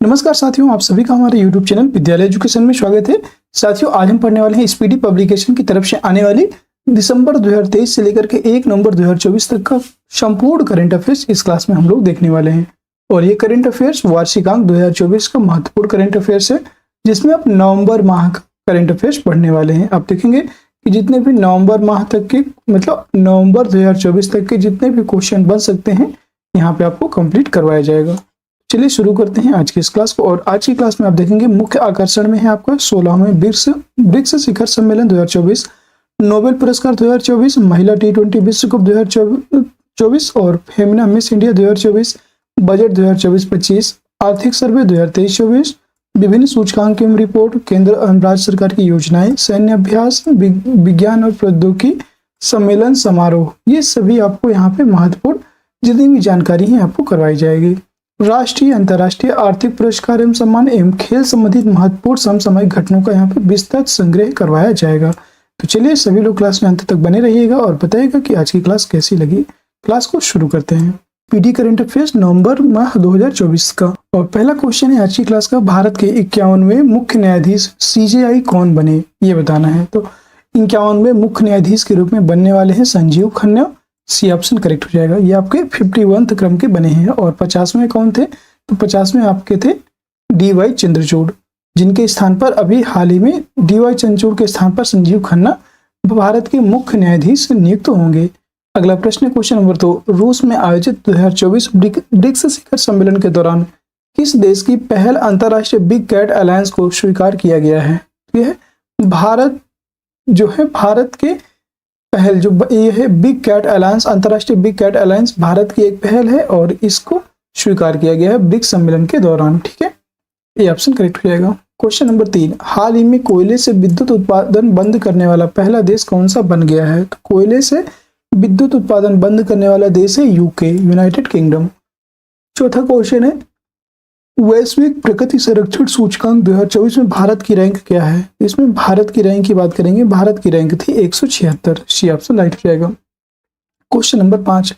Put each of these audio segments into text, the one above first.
नमस्कार साथियों, आप सभी का हमारे YouTube चैनल विद्यालय एजुकेशन में स्वागत है। साथियों, आज हम पढ़ने वाले हैं स्पीडी पब्लिकेशन की तरफ से आने वाली दिसंबर 2023 से लेकर के 1 नवंबर 2024 तक का संपूर्ण करंट अफेयर्स इस क्लास में हम लोग देखने वाले हैं। और ये करंट अफेयर्स वार्षिकांक 2024 का महत्वपूर्ण करंट अफेयर्स है, जिसमें आप नवंबर माह का करंट अफेयर्स पढ़ने वाले हैं। आप देखेंगे कि जितने भी नवंबर माह तक के मतलब नवंबर 2024 तक के जितने भी क्वेश्चन बन सकते हैं, यहाँ पे आपको कंप्लीट करवाया जाएगा। चलिए शुरू करते हैं आज की इस क्लास को। और आज की क्लास में आप देखेंगे मुख्य आकर्षण में है आपका 16वें ब्रिक्स शिखर सम्मेलन 2024, नोबेल पुरस्कार 2024, महिला T20 विश्व कप 2024 और फेमिना मिस इंडिया 2024, बजट 2024-25, आर्थिक सर्वे 2023-24, विभिन्न सूचकांक एवं रिपोर्ट, केंद्र एवं राज्य सरकार की योजनाएं, सैन्य अभ्यास, विज्ञान और प्रौद्योगिकी सम्मेलन समारोह, ये सभी आपको यहाँ पे महत्वपूर्ण जितनी भी जानकारी है आपको करवाई जाएगी। राष्ट्रीय अंतर्राष्ट्रीय आर्थिक पुरस्कार एवं सम्मान एवं खेल संबंधित महत्वपूर्ण समसामयिक घटनाओं का यहाँ पे विस्तृत संग्रह करवाया जाएगा। तो चलिए सभी लोग क्लास में अंत तक बने रहिएगा और बताइएगा कि आज की क्लास कैसी लगी। क्लास को शुरू करते हैं। पीडी करंट अफेयर्स नवंबर माह 2024 का। और पहला क्वेश्चन है आज की क्लास का, भारत के 51वें मुख्य न्यायाधीश CJI कौन बने, ये बताना है। तो 51वें मुख्य न्यायाधीश के रूप में बनने वाले हैं Sanjeev Khanna. C option correct हो जाएगा। ये आपके 51वें क्रम के बने हैं। और 50वें कौन थे? तो 50वें आपके थे DY चंद्रचूड़, जिनके स्थान पर अभी हाल ही में DY चंद्रचूड़ के स्थान पर संजीव खन्ना भारत के मुख्य न्यायाधीश नियुक्त होंगे। अगला प्रश्न है क्वेश्चन नंबर 2, रूस में आयोजित 2024 ब्रिक्स शिखर सम्मेलन के दौरान किस देश की पहल अंतर्राष्ट्रीय बिग कैट अलायंस को स्वीकार किया गया है? यह है भारत, जो है भारत के पहल, जो ये है बिग कैट अलायंस, अंतर्राष्ट्रीय बिग कैट अलायंस भारत की एक पहल है और इसको स्वीकार किया गया है ब्रिक्स सम्मेलन के दौरान। ठीक है, ये ऑप्शन करेक्ट हो जाएगा। क्वेश्चन नंबर 3, हाल ही में कोयले से विद्युत उत्पादन बंद करने वाला पहला देश कौन सा बन गया है? तो कोयले से विद्युत उत्पादन बंद करने वाला देश है UK, यूनाइटेड किंगडम। चौथा क्वेश्चन है, वैश्विक प्रगति संरक्षण सूचकांक 2024 में भारत की रैंक क्या है? इसमें भारत की रैंक की बात करेंगे, भारत की रैंक थी 176। सी ऑप्शन राइट हो जाएगा। क्वेश्चन नंबर 5,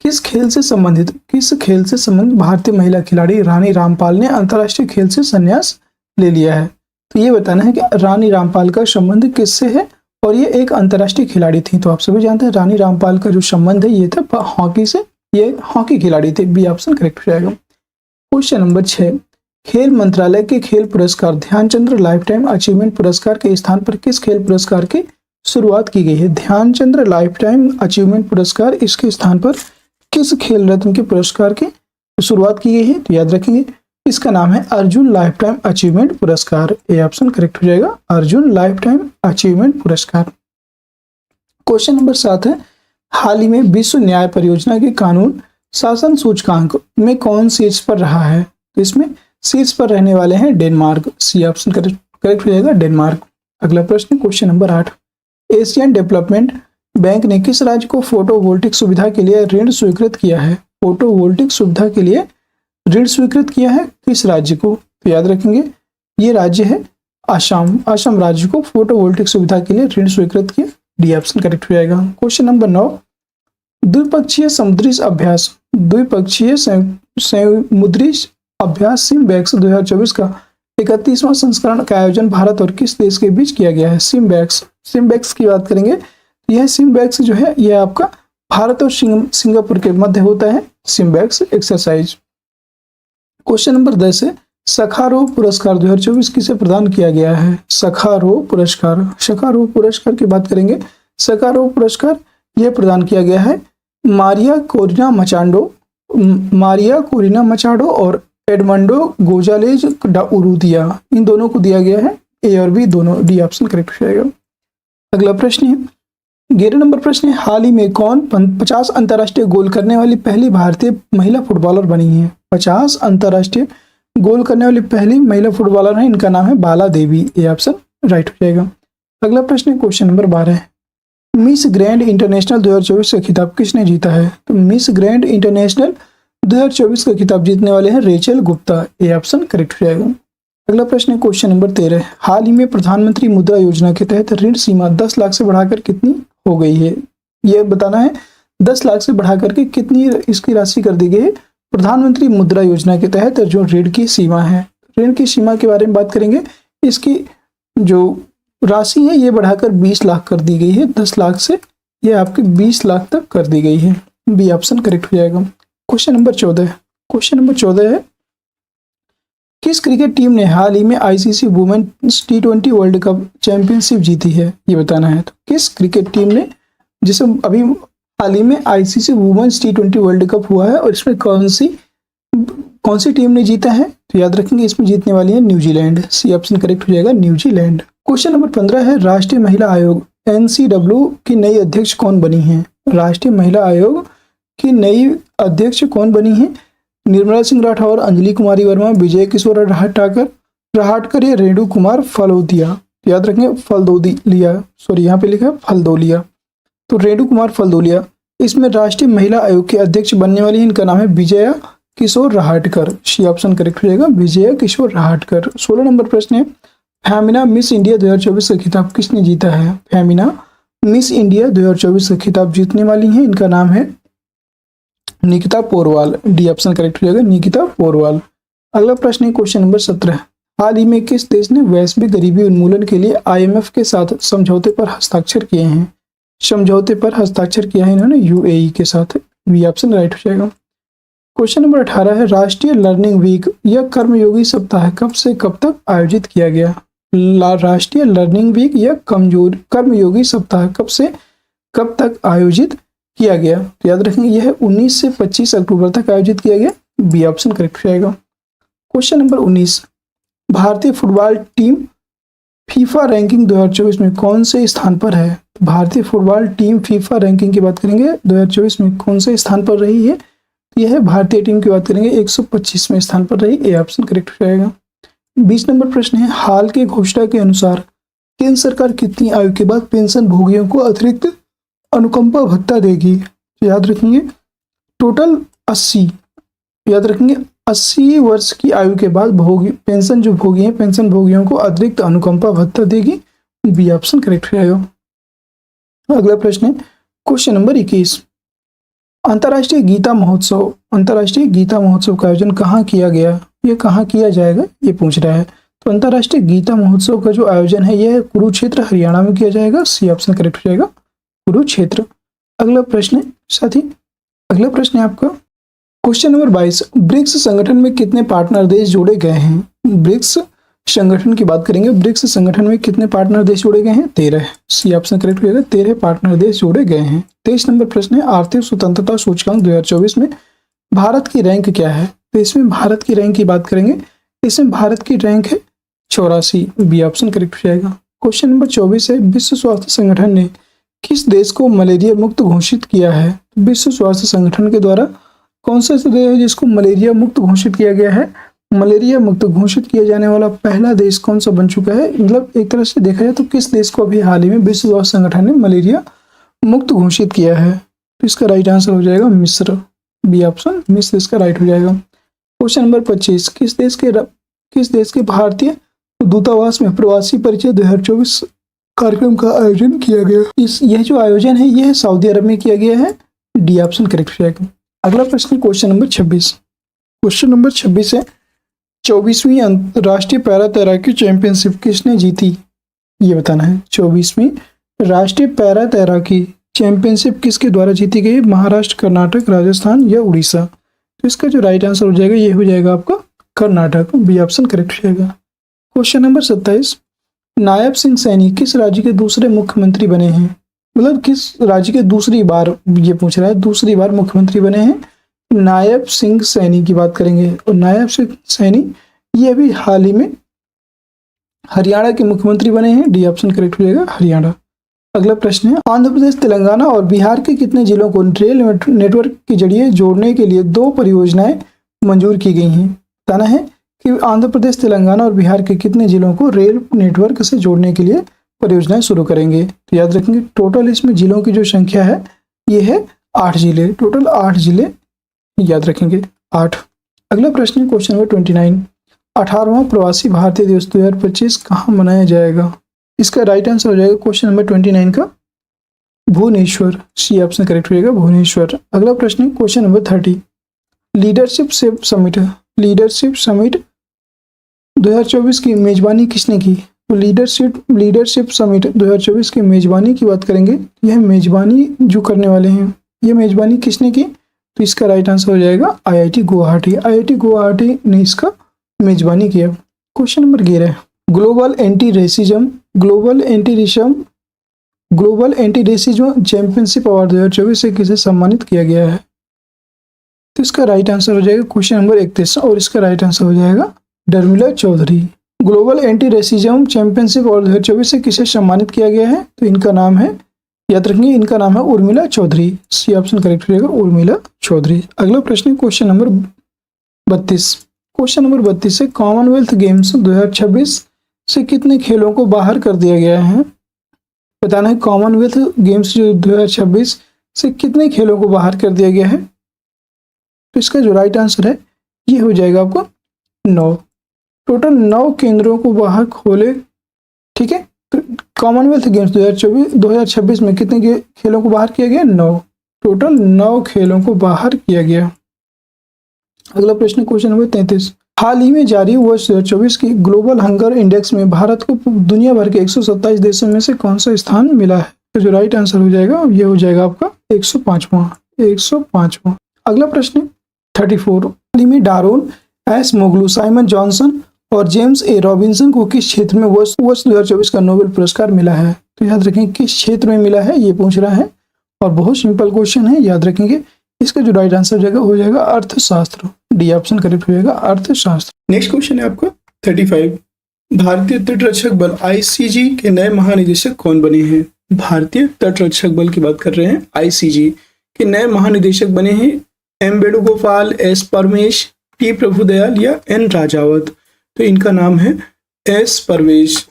किस खेल से संबंधित भारतीय महिला खिलाड़ी रानी रामपाल ने अंतर्राष्ट्रीय खेल से संन्यास ले लिया है? तो ये बताना है कि रानी रामपाल का संबंध किससे है और ये एक अंतर्राष्ट्रीय खिलाड़ी थी। तो आप सभी जानते हैं रानी रामपाल का जो संबंध है ये था हॉकी से, ये हॉकी खिलाड़ी थे। बी ऑप्शन करेक्ट हो जाएगा। क्वेश्चन नंबर 6, खेल मंत्रालय के खेल पुरस्कार ध्यानचंद लाइफ टाइम अचीवमेंट पुरस्कार के स्थान पर किस खेल पुरस्कार की शुरुआत की गई है? ध्यानचंद लाइफ टाइम अचीवमेंट पुरस्कार, इसके स्थान पर किस खेल रत्न के पुरस्कार की शुरुआत की गई है? तो याद रखेंगे इसका नाम है अर्जुन लाइफ टाइम अचीवमेंट पुरस्कार। ए ऑप्शन करेक्ट हो जाएगा, अर्जुन लाइफ टाइम अचीवमेंट पुरस्कार। क्वेश्चन नंबर 7 है, हाल ही में विश्व न्याय परियोजना के कानून शासन सूचकांक में कौन शीर्ष पर रहा है? तो इसमें शीर्ष पर रहने वाले हैं डेनमार्क। सी ऑप्शन करेक्ट हो जाएगा, डेनमार्क। अगला प्रश्न question number 8, Asian development bank ने किस राज्य को फोटोवोल्टिक सुविधा के लिए ऋण स्वीकृत किया है? फोटोवोल्टिक सुविधा के लिए ऋण स्वीकृत किया है किस राज्य को? तो याद रखेंगे ये राज्य है असम। असम राज्य को फोटोवोल्टिक सुविधा के लिए ऋण स्वीकृत किया। डी ऑप्शन करेक्ट हो जाएगा। क्वेश्चन नंबर 9, द्विपक्षीय समुद्री अभ्यास सिम्बैक्स 2024 का 31वां संस्करण का आयोजन भारत और किस देश के बीच किया गया है? सिम्बैक्स की बात करेंगे, यह सिम्बैक्स जो है यह आपका भारत और सिंगापुर के मध्य होता है सिम्बैक्स एक्सरसाइज। क्वेश्चन नंबर 10 है, सखारोव पुरस्कार 2024 किसे प्रदान किया गया है? सखारोव पुरस्कार की बात करेंगे, सखारोव पुरस्कार यह प्रदान किया गया है मारिया कोरिना मचाडो और एडमंडो गोजालेज डा उरुदिया, इन दोनों को दिया गया है। ए और बी दोनों। डी ऑप्शन करेक्ट हो जाएगा। अगला प्रश्न है 11 नंबर प्रश्न है, हाल ही में कौन 50 अंतर्राष्ट्रीय गोल करने वाली पहली भारतीय महिला फुटबॉलर बनी है? 50 अंतर्राष्ट्रीय गोल करने वाली पहली महिला फुटबॉलर है, इनका नाम है बाला देवी। ए ऑप्शन राइट हो जाएगा। अगला प्रश्न है question number 12, miss grand international 2024 का खिताब किसने जीता है? तो मिस ग्रैंड इंटरनेशनल 2024 का खिताब जीतने वाले हैं Rachel Gupta. A option correct हो जाएगा। अगला प्रश्न है क्वेश्चन नंबर 13, हाल ही में प्रधानमंत्री मुद्रा योजना के तहत ऋण सीमा 10 लाख से बढ़ाकर कितनी हो गई है? यह बताना है 10 लाख से बढ़ाकर के कितनी इसकी राशि कर दी गई है? प्रधानमंत्री मुद्रा योजना के तहत जो ऋण की सीमा है, ऋण की सीमा के बारे में बात करेंगे। इसकी जो राशि है ये बढ़ाकर 20 लाख कर दी गई है, 10 लाख से ये आपके 20 लाख तक कर दी गई है। बी ऑप्शन करेक्ट हो जाएगा। क्वेश्चन नंबर 14 है, किस क्रिकेट टीम ने हाल ही में ICC women's T20 world cup championship जीती है, ये बताना है। तो किस क्रिकेट टीम ने, जिसे अभी हाल ही में ICC women's T20 world cup हुआ है और इसमें कौन सी टीम ने जीता है, तो याद रखेंगे इसमें जीतने वाली है न्यूजीलैंड। सी ऑप्शन करेक्ट हो जाएगा, न्यूजीलैंड। क्वेश्चन नंबर 15 है, राष्ट्रीय महिला आयोग NCW की नई अध्यक्ष कौन बनी है? राष्ट्रीय महिला आयोग की नई अध्यक्ष कौन बनी है? निर्मला सिंह राठौर, अंजलि कुमारी वर्मा, विजय किशोर रहाटकर या रेणु कुमार फलोदिया। याद रखेंगे यहाँ पे लिखा है फलदोलिया, तो रेणु कुमार फलदोलिया इसमें राष्ट्रीय महिला आयोग के अध्यक्ष बनने वाली है। इनका नाम है विजया किशोर रहाटकर। सी ऑप्शन करेक्ट हो जाएगा, विजया किशोर रहाटकर। 16 नंबर प्रश्न है, फेमिना मिस इंडिया 2024 का खिताब किसने जीता है? फेमिना मिस इंडिया 2024 का खिताब जीतने वाली है, इनका नाम है Nikita Porwal. D option correct हो जाएगा, निकिता पोरवाल। अगला प्रश्न है क्वेश्चन नंबर 17, हाल ही में किस देश ने वैश्विक गरीबी उन्मूलन के लिए IMF के साथ समझौते पर हस्ताक्षर किए हैं? समझौते पर हस्ताक्षर किया है इन्होंने UAE के साथ। बी ऑप्शन राइट हो जाएगा। क्वेश्चन नंबर 18 है, राष्ट्रीय लर्निंग वीक या कर्मयोगी सप्ताह कब से कब तक आयोजित किया गया? राष्ट्रीय लर्निंग वीक या कर्मयोगी सप्ताह कब से कब तक आयोजित किया गया? तो याद रखेंगे यह 19 से 25 अक्टूबर तक आयोजित किया गया। बी ऑप्शन करेक्ट हो जाएगा। क्वेश्चन नंबर 19, भारतीय फुटबॉल टीम फीफा रैंकिंग 2024 में कौन से स्थान पर है? भारतीय फुटबॉल टीम फीफा रैंकिंग की बात करेंगे 2024 में कौन से स्थान पर रही है? यह भारतीय टीम की बात करेंगे 125वें स्थान पर रही। ए ऑप्शन करेक्ट हो जाएगा। 20 नंबर प्रश्न है, हाल के घोषणा के अनुसार केंद्र सरकार कितनी आयु के बाद पेंशन भोगियों को अतिरिक्त अनुकंपा भत्ता देगी? तो याद रखेंगे टोटल 80, याद रखेंगे 80 वर्ष की आयु के बाद पेंशन भोगियों को अतिरिक्त अनुकंपा भत्ता देगी। बी ऑप्शन करेक्ट हो जाएगा। अगला प्रश्न है क्वेश्चन नंबर 21, अंतर्राष्ट्रीय गीता महोत्सव का आयोजन कहाँ किया गया? ये कहाँ किया जाएगा ये पूछ रहा है। तो अंतर्राष्ट्रीय गीता महोत्सव का जो आयोजन है यह कुरुक्षेत्र हरियाणा में किया जाएगा। सी ऑप्शन करेक्ट हो जाएगा, कुरुक्षेत्र। अगला प्रश्न है आपका क्वेश्चन नंबर 22, ब्रिक्स संगठन में कितने पार्टनर देश जोड़े गए हैं? ब्रिक्स संगठन की बात करेंगे, ब्रिक्स संगठन में कितने पार्टनर देश जोड़े गए हैं? 13। सी ऑप्शन करेक्ट हो जाएगा, 13 पार्टनर देश जोड़े गए हैं। 23 नंबर प्रश्न है, आर्थिक स्वतंत्रता सूचकांक 2024 में भारत की रैंक क्या है? तो इसमें भारत की रैंक की बात करेंगे, इसमें भारत की रैंक है 84। बी ऑप्शन करेक्ट हो जाएगा। क्वेश्चन नंबर 24 है, विश्व स्वास्थ्य संगठन ने किस देश को मलेरिया मुक्त घोषित किया है? विश्व स्वास्थ्य संगठन के द्वारा कौन सा देश है जिसको मलेरिया मुक्त घोषित किया गया है? मलेरिया मुक्त घोषित किया जाने वाला पहला देश कौन सा बन चुका है? मतलब एक तरह से देखा जाए तो किस देश को अभी हाल ही में विश्व स्वास्थ्य संगठन ने मलेरिया मुक्त घोषित किया है? तो इसका राइट आंसर हो जाएगा मिस्र। बी ऑप्शन मिस्र इसका राइट हो जाएगा। क्वेश्चन नंबर 25, किस देश के भारतीय दूतावास में प्रवासी परिचय 2024 कार्यक्रम का आयोजन किया गया? यह जो आयोजन है यह सऊदी अरब में किया गया है। डी ऑप्शन करेक्ट हो जाएगा। अगला प्रश्न क्वेश्चन नंबर 26। क्वेश्चन नंबर 26 है, 24वीं राष्ट्रीय पैरा तैराकी चैंपियनशिप किसने जीती? ये बताना है। 24वीं राष्ट्रीय पैरा तैराकी चैंपियनशिप किसके द्वारा जीती गई? महाराष्ट्र, कर्नाटक, राजस्थान या उड़ीसा? तो इसका जो राइट आंसर हो जाएगा ये हो जाएगा आपका कर्नाटक। बी ऑप्शन करेक्ट हो जाएगा। क्वेश्चन नंबर 27, नायब सिंह सैनी किस राज्य के दूसरे मुख्यमंत्री बने हैं? मतलब किस राज्य के दूसरी बार, ये पूछ रहा है, दूसरी बार मुख्यमंत्री बने हैं? नायब सिंह सैनी की बात करेंगे और नायब सिंह सैनी ये अभी हाल ही में हरियाणा के मुख्यमंत्री बने हैं। डी ऑप्शन करेक्ट हो जाएगा, हरियाणा। अगला प्रश्न है, आंध्र प्रदेश, तेलंगाना और बिहार के कितने जिलों को रेल नेटवर्क के जरिए जोड़ने के लिए 2 परियोजनाएं मंजूर की गई हैं? बताना है कि आंध्र प्रदेश, तेलंगाना और बिहार के कितने जिलों को रेल नेटवर्क से जोड़ने के लिए परियोजनाएं शुरू करेंगे? तो याद रखेंगे टोटल इसमें जिलों की जो संख्या है ये है 8 जिले, टोटल 8 जिले याद रखेंगे, 8। अगला प्रश्न है क्वेश्चन नंबर 29, 18वां प्रवासी भारतीय दिवस 2025 कहाँ मनाया जाएगा? इसका राइट आंसर हो जाएगा क्वेश्चन नंबर 29 का भुवनेश्वर। सी ऑप्शन करेक्ट हो जाएगा, भुवनेश्वर। अगला प्रश्न है क्वेश्चन नंबर 30, लीडरशिप समिट 2024 की मेजबानी किसने की? तो लीडरशिप समिट 2024 की मेजबानी की बात करेंगे। यह मेजबानी जो करने वाले हैं, यह मेजबानी किसने की? तो इसका राइट आंसर हो जाएगा IIT गुवाहाटी ने इसका मेजबानी किया। Question number 11, global anti racism championship award 2024 से किसे सम्मानित किया गया है? तो इसका राइट आंसर हो जाएगा क्वेश्चन नंबर 31 और इसका राइट आंसर हो जाएगा Urmila Chaudhary. Global anti racism championship award 2024 से किसे सम्मानित किया गया है? तो इनका नाम है, याद रखेंगे, इनका नाम है Urmila Chaudhary. C option correct हो जाएगा, उर्मिला चौधरी। अगला प्रश्न है क्वेश्चन नंबर 32 से कॉमनवेल्थ गेम्स 2026 से कितने खेलों को बाहर कर दिया गया है? बताना है कॉमनवेल्थ गेम्स जो 2026 से कितने खेलों को बाहर कर दिया गया है? तो इसका जो राइट आंसर है ये हो जाएगा आपको 9। टोटल 9 केंद्रों को बाहर खोले, ठीक है। तो कॉमनवेल्थ गेम्स 2026 में कितने खेलों को बाहर किया गया? 9। टोटल 9 खेलों को बाहर किया गया। अगला प्रश्न क्वेश्चन नंबर 33, हाल ही में जारी वर्ष 2024 की ग्लोबल हंगर इंडेक्स में भारत को दुनिया भर के 127 देशों में से कौन सा स्थान मिला है? तो जो राइट आंसर हो जाएगा ये हो जाएगा आपका 105वां। अगला प्रश्न 34, हाल ही में डारोन एस मोगलू, साइमन जॉनसन और जेम्स ए रॉबिन्सन को किस क्षेत्र में वर्ष 2024 का नोबेल पुरस्कार मिला है? तो याद रखेंगे किस क्षेत्र में मिला है ये पूछ रहा है और बहुत सिंपल क्वेश्चन है, याद रखेंगे। इसका जो राइट आंसर हो जाएगा अर्थशास्त्र। डी ऑप्शन करेक्ट हो जाएगा, अर्थशास्त्र। नेक्स्ट क्वेश्चन है आपका 35, भारतीय तटरक्षक बल ICG के नए महानिदेशक कौन बने हैं? भारतीय तटरक्षक बल की बात कर रहे हैं, ICG के नए महानिदेशक बने हैं M Venugopal, S Paramesh, T Prabhudayal या N राजावत। तो इनका नाम है S Paramesh.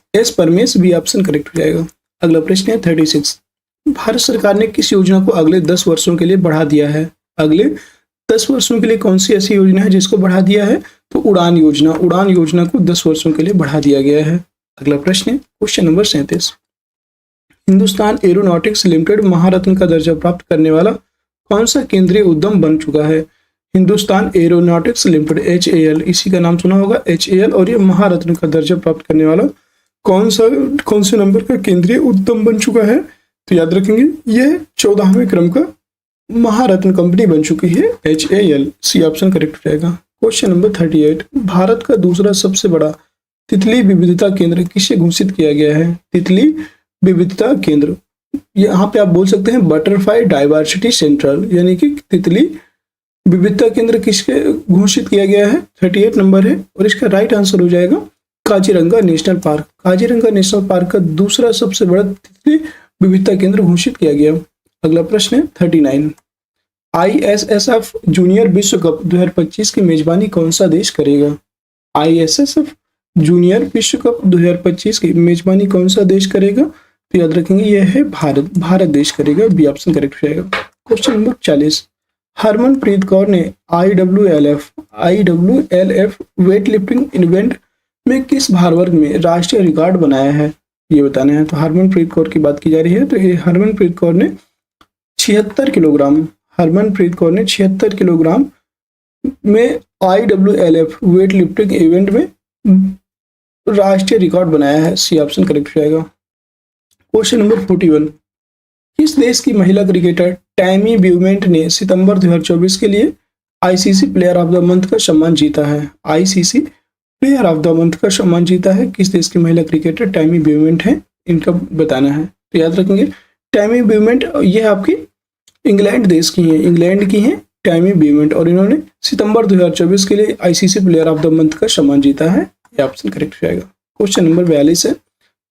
B option correct हो जाएगा। अगला प्रश्न है 36, भारत सरकार ने किस योजना को अगले 10 वर्षों के लिए बढ़ा दिया है? अगले 10 वर्षों के लिए कौन सी ऐसी योजना है जिसको बढ़ा दिया है? तो उड़ान योजना को 10 वर्षों के लिए बढ़ा दिया गया है। अगला प्रश्न है question number 37, Hindustan Aeronautics Limited Maharatna का दर्जा प्राप्त करने वाला कौन सा केंद्रीय उद्यम बन चुका है? हिंदुस्तान एरोनॉटिक्स लिमिटेड HAL, इसी का नाम सुना होगा HAL, और ये महारत्न का दर्जा प्राप्त करने वाला कौन से नंबर का केंद्रीय उद्यम बन चुका है? तो याद रखेंगे ये 14वें क्रम का महारत्न कंपनी बन चुकी है HAL। सी ऑप्शन करेक्ट हो जाएगा। क्वेश्चन नंबर 38, भारत का दूसरा सबसे बड़ा तितली विविधता केंद्र किसे घोषित किया गया है? तितली विविधता केंद्र, यहाँ पे आप बोल सकते हैं बटरफ्लाई डाइवर्सिटी सेंट्रल, यानी कि तितली विविधता केंद्र किसके घोषित किया गया है? 38 नंबर है और इसका राइट आंसर हो जाएगा Kaziranga national park. Kaziranga national park का दूसरा सबसे बड़ा तितली विविधता केंद्र घोषित किया गया। अगला प्रश्न है 39, ISSF जूनियर विश्व कप 2025 की मेजबानी कौन सा देश करेगा? ISSF जूनियर विश्व कप 2025 की मेजबानी कौन सा देश करेगा? तो याद रखेंगे यह है भारत देश करेगा। बी ऑप्शन करेक्ट हो जाएगा। क्वेश्चन नंबर 40, हरमनप्रीत कौर ने IWLF वेट लिफ्टिंग इवेंट में किस भार वर्ग में राष्ट्रीय रिकॉर्ड बनाया है? ये बताना है। तो हरमनप्रीत कौर की बात की जा रही है, तो ये हरमनप्रीत कौर ने 76 किलोग्राम में IWLF वेट लिफ्टिंग इवेंट में राष्ट्रीय रिकॉर्ड बनाया है। सी ऑप्शन करेक्ट हो जाएगा। क्वेश्चन नंबर 41, किस देश की महिला क्रिकेटर टैमी ब्यूमेंट ने सितंबर 2024 के लिए ICC player of the month का सम्मान जीता है? ICC player of the month का सम्मान जीता है किस देश की महिला क्रिकेटर टैमी ब्यूमेंट है? इनका बताना है। तो याद रखेंगे टैमी ब्यूमेंट ये आपकी इंग्लैंड देश की हैं, इंग्लैंड की हैं टैमी ब्यूमेंट, और इन्होंने सितंबर 2024 के लिए ICC player of the month का सम्मान जीता है। ये ऑप्शन करेक्ट हो जाएगा। क्वेश्चन नंबर 42 है,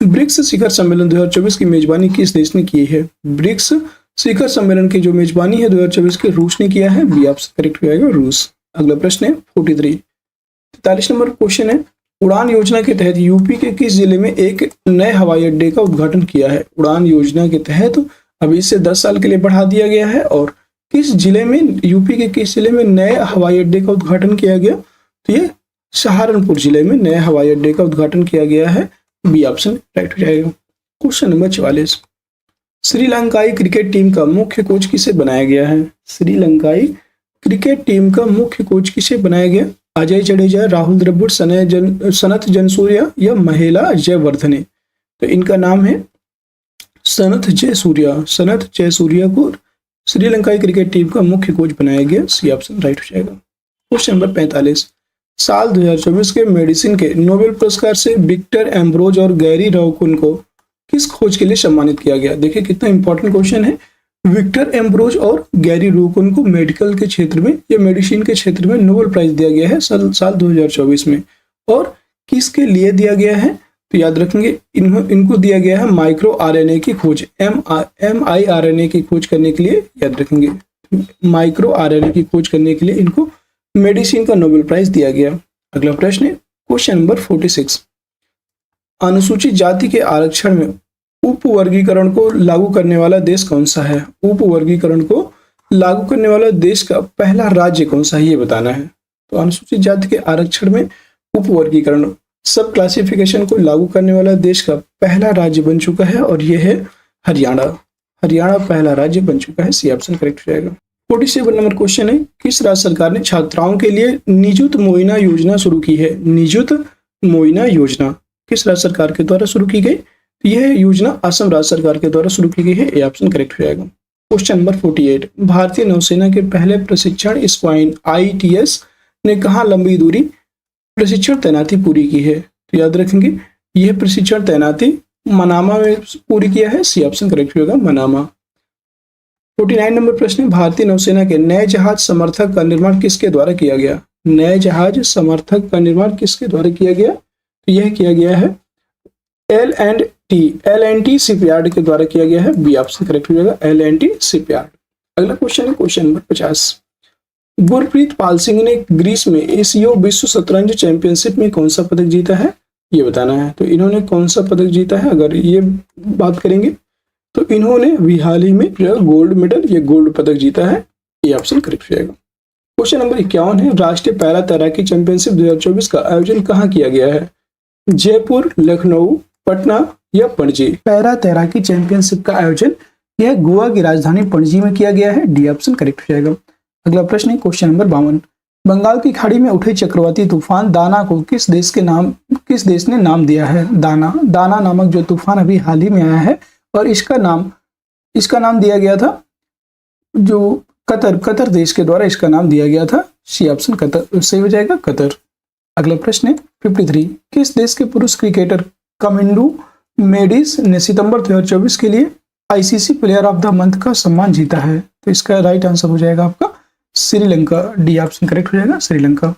ब्रिक्स शिखर सम्मेलन 2024 की मेजबानी किस देश ने की है? ब्रिक्स शिखर सम्मेलन की जो मेजबानी है 2024 के रूस ने किया है। बी ऑप्शन करेक्ट हो जाएगा, रूस। अगला प्रश्न है 43 नंबर क्वेश्चन है, उड़ान योजना के तहत यूपी के किस जिले में एक नए हवाई अड्डे का उद्घाटन किया है? उड़ान योजना के तहत अभी इसे 10 साल के लिए बढ़ा दिया गया है, और किस जिले में, यूपी के किस जिले में नए हवाई अड्डे का उद्घाटन किया गया? तो ये सहारनपुर जिले में नए हवाई अड्डे का उद्घाटन किया गया है। बी ऑप्शन राइट हो जाएगा। क्वेश्चन नंबर 44, श्रीलंकाई क्रिकेट टीम का मुख्य कोच किसे बनाया गया है? श्रीलंकाई क्रिकेट टीम का मुख्य कोच किसे बनाया गया? अजय जडेजा, राहुल द्रविड़, सनत जनसूर्या या महेला जयवर्धने? तो इनका नाम है सनत जयसूर्या। सनत जयसूर्या को श्रीलंकाई क्रिकेट टीम का मुख्य कोच बनाया गया। सी ऑप्शन राइट हो जाएगा। क्वेश्चन नंबर 45, साल 2024 के मेडिसिन के नोबेल पुरस्कार से विक्टर एम्ब्रोज और गैरी रॉकुन को किस खोज के लिए सम्मानित किया गया? देखिए कितना इंपॉर्टेंट क्वेश्चन है। विक्टर एम्ब्रोज और गैरी रॉकुन को मेडिकल के क्षेत्र में या मेडिसिन के क्षेत्र में नोबेल प्राइज दिया गया है साल 2024 में। और किसके लिए दिया गया है? तो याद रखेंगे इनको दिया गया है माइक्रो आरएनए की खोज, mRNA की खोज करने के लिए। याद रखेंगे माइक्रो आरएनए की खोज करने के लिए इनको मेडिसिन का नोबेल प्राइज दिया गया। अगला प्रश्न है क्वेश्चन नंबर 46, अनुसूचित जाति के आरक्षण में उपवर्गीकरण को लागू करने वाला देश कौन सा है? उपवर्गीकरण को लागू करने वाला देश का पहला राज्य कौन सा है, ये बताना है। तो अनुसूचित जाति के आरक्षण में उपवर्गीकरण, सब क्लासिफिकेशन को लागू करने वाला देश का पहला राज्य बन चुका है और यह है हरियाणा। हरियाणा पहला राज्य बन चुका है। सी ऑप्शन करेक्ट हो जाएगा। 47 नंबर क्वेश्चन है, किस राज्य सरकार ने छात्राओं के लिए निजुत मोइना योजना शुरू की है? निजुत मोइना योजना किस राज्य सरकार के द्वारा शुरू की गई? यह योजना असम राज्य सरकार के द्वारा शुरू की गई है। यह ऑप्शन करेक्ट हो जाएगा। क्वेश्चन नंबर 48, भारतीय नौसेना के पहले प्रशिक्षण स्क्वाइन ITS ने कहाँ लंबी दूरी प्रशिक्षण तैनाती पूरी की है? तो याद रखेंगे यह प्रशिक्षण तैनाती मनामा में पूरी किया है। सी ऑप्शन करेक्ट होगा, मनामा। 49 नंबर प्रश्न, भारतीय नौसेना के नए जहाज समर्थक का निर्माण किसके द्वारा किया गया? नए जहाज समर्थक का निर्माण किसके द्वारा किया गया? तो यह किया गया है L&T शिपयार्ड के द्वारा किया गया है। बी ऑप्शन करेक्ट हो जाएगा, L&T शिपयार्ड। अगला क्वेश्चन है क्वेश्चन नंबर 50, गुरप्रीत पाल सिंह ने ग्रीस में एशिया विश्व शतरंज चैंपियनशिप में कौन सा पदक जीता है? ये बताना है। तो इन्होंने कौन सा पदक जीता है अगर ये बात करेंगे तो इन्होंने अभी हाल ही में गोल्ड मेडल, ये गोल्ड पदक जीता है। ये ऑप्शन करेक्ट हो जाएगा। क्वेश्चन नंबर 51 है, राष्ट्रीय पैरा तैराकी चैंपियनशिप 2024 का आयोजन कहाँ किया गया है? जयपुर, लखनऊ, पटना या पणजी? पैरा तैराकी चैंपियनशिप का आयोजन यह गोवा की राजधानी पणजी में किया गया है। डी ऑप्शन करेक्ट हो जाएगा। अगला प्रश्न है क्वेश्चन नंबर 52, बंगाल की खाड़ी में उठे चक्रवाती तूफान दाना को किस देश ने नाम दिया है? दाना नामक जो तूफान अभी हाल ही में आया है और इसका नाम दिया गया था जो कतर देश के द्वारा इसका नाम दिया गया था। सी ऑप्शन कतर सही हो जाएगा, कतर। अगला प्रश्न है 53, किस देश के पुरुष क्रिकेटर कमिंडू मेडिस ने सितंबर 2024 के लिए ICC player of the month का सम्मान जीता है? तो इसका राइट आंसर हो जाएगा आपका श्रीलंका। डी ऑप्शन करेक्ट हो जाएगा, श्रीलंका।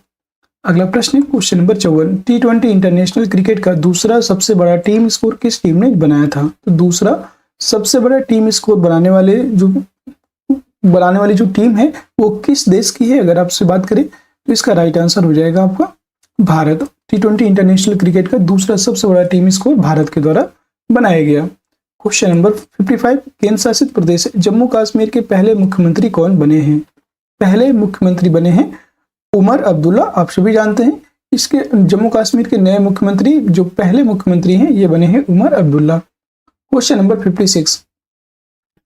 अगला प्रश्न है question number 54, T20 international cricket का दूसरा सबसे बड़ा टीम स्कोर किस टीम ने बनाया था? तो दूसरा सबसे बड़ा टीम स्कोर बनाने वाली जो टीम है वो किस देश की है? अगर आपसे बात करें तो इसका राइट आंसर हो जाएगा आपका भारत। T20 इंटरनेशनल क्रिकेट का दूसरा सबसे बड़ा टीम स्कोर भारत के द्वारा बनाया गया। क्वेश्चन नंबर 55, केंद्र शासित प्रदेश जम्मू कश्मीर के पहले मुख्यमंत्री कौन बने हैं? पहले मुख्यमंत्री बने हैं उमर अब्दुल्ला। आप सभी जानते हैं इसके जम्मू कश्मीर के नए मुख्यमंत्री जो पहले मुख्यमंत्री हैं ये बने हैं उमर अब्दुल्ला। क्वेश्चन नंबर 56,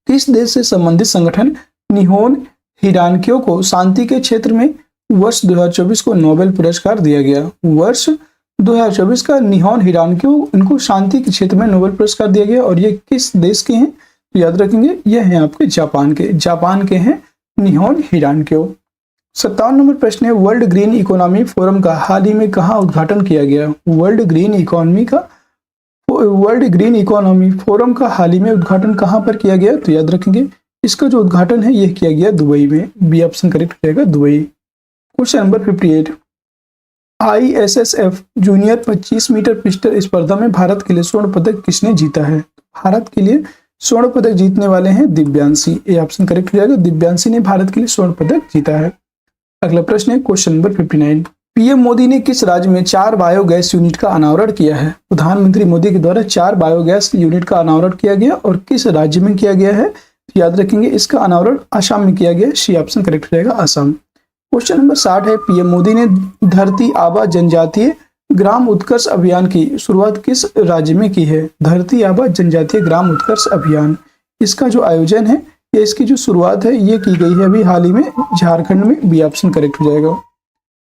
किस देश से संबंधित संगठन निहोन हिरानक्यो को शांति के क्षेत्र में वर्ष 2024 को नोबेल पुरस्कार दिया गया? वर्ष 2024 का निहोन हिरानक्यो इनको शांति के क्षेत्र में नोबेल पुरस्कार दिया गया और ये किस देश के हैं? तो याद रखेंगे ये हैं आपके जापान के हैं निहोन हिरानक्यो। 57 नंबर प्रश्न है, वर्ल्ड ग्रीन इकोनॉमी फोरम का हाल ही में कहाँ उद्घाटन किया गया? वर्ल्ड ग्रीन इकोनॉमी फोरम का हाल ही में उद्घाटन कहाँ पर किया गया? तो याद रखेंगे इसका जो उद्घाटन है यह किया गया दुबई में। बी ऑप्शन करेक्ट हो जाएगा, Dubai. Question number 58, ISSF junior 25 metre pistol स्पर्धा में भारत के लिए स्वर्ण पदक किसने जीता है? भारत के लिए स्वर्ण पदक जीतने वाले हैं दिव्यांशी। ए ऑप्शन करेक्ट हो जाएगा, दिव्यांशी ने भारत के लिए स्वर्ण पदक जीता है। अगला प्रश्न है क्वेश्चन नंबर 59, पीएम मोदी ने किस राज्य में 4 बायोगैस यूनिट का अनावरण किया है? प्रधानमंत्री मोदी के द्वारा 4 बायोगैस यूनिट का अनावरण किया गया और किस राज्य में किया गया है? तो याद रखेंगे इसका अनावरण असम में किया गया। सी ऑप्शन करेक्ट हो जाएगा, असम। क्वेश्चन नंबर 60 है, पीएम मोदी ने धरती आबा जनजातीय ग्राम उत्कर्ष अभियान की शुरुआत किस राज्य में की है? धरती आबा जनजातीय ग्राम उत्कर्ष अभियान, इसका जो आयोजन है या इसकी जो शुरुआत है ये की गई है अभी हाल ही में झारखंड में, बी ऑप्शन करेक्ट हो जाएगा।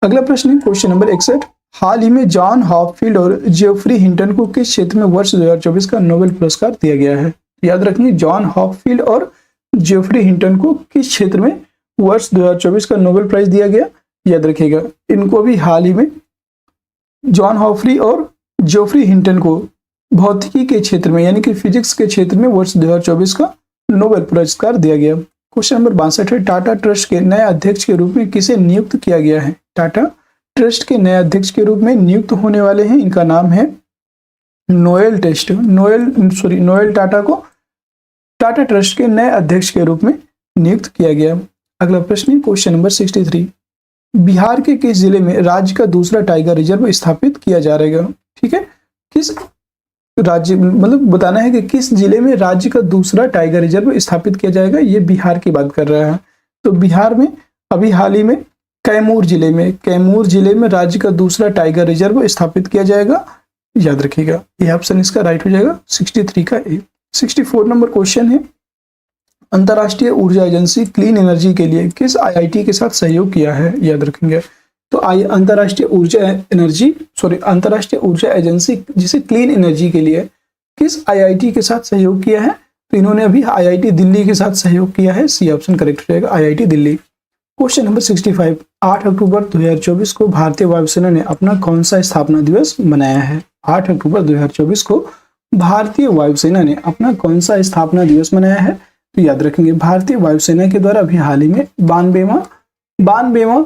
अगला प्रश्न है क्वेश्चन नंबर 61, हाल ही में जॉन हॉपफील्ड और जेफरी हिंटन को किस क्षेत्र में वर्ष 2024 का नोबेल पुरस्कार दिया गया है? याद रखेंगे, जॉन हॉपफील्ड और जेफरी हिंटन को किस क्षेत्र में वर्ष 2024 का नोबेल प्राइज दिया गया? याद रखिएगा, इनको भी हाल ही में जॉन हॉपफील्ड और जेफरी हिंटन को भौतिकी के क्षेत्र में यानी कि फिजिक्स के क्षेत्र में वर्ष 2024 का नोबेल पुरस्कार दिया गया। क्वेश्चन नंबर 62 है, टाटा ट्रस्ट के नए अध्यक्ष के रूप में किसे नियुक्त किया गया है? टाटा ट्रस्ट के नए अध्यक्ष के रूप में नियुक्त होने वाले हैं, इनका नाम है नोएल टाटा को टाटा ट्रस्ट के नए अध्यक्ष के रूप में नियुक्त किया गया। अगला प्रश्न क्वेश्चन नंबर 63, बिहार के किस जिले में राज्य का दूसरा टाइगर रिजर्व स्थापित किया जा रहेगा? ठीक है, किस राज्य, मतलब बताना है कि किस जिले में राज्य का दूसरा टाइगर रिजर्व स्थापित किया जाएगा, ये बिहार की बात कर रहा है। तो बिहार में अभी हाल ही में कैमूर जिले में राज्य का दूसरा टाइगर रिजर्व स्थापित किया जाएगा, याद रखिएगा। ये ऑप्शन इसका राइट हो जाएगा 63 का ए। 64 नंबर क्वेश्चन है, अंतर्राष्ट्रीय ऊर्जा एजेंसी क्लीन एनर्जी के लिए किस आईआईटी के साथ सहयोग किया है? याद रखेंगे, तो अंतर्राष्ट्रीय ऊर्जा एजेंसी जिसे क्लीन एनर्जी के लिए किस आईआईटी के साथ सहयोग किया है? तो इन्होंने अभी आईआईटी दिल्ली के साथ सहयोग किया है, सी ऑप्शन करेक्ट हो जाएगा, आईआईटी दिल्ली। क्वेश्चन नंबर 65, 8 अक्टूबर 2024 को भारतीय वायुसेना ने अपना कौन सा स्थापना दिवस मनाया है? 8 अक्टूबर 2024 को भारतीय वायुसेना ने अपना कौन सा स्थापना दिवस मनाया है? तो याद रखेंगे, भारतीय वायुसेना के द्वारा अभी हाल ही में 92वां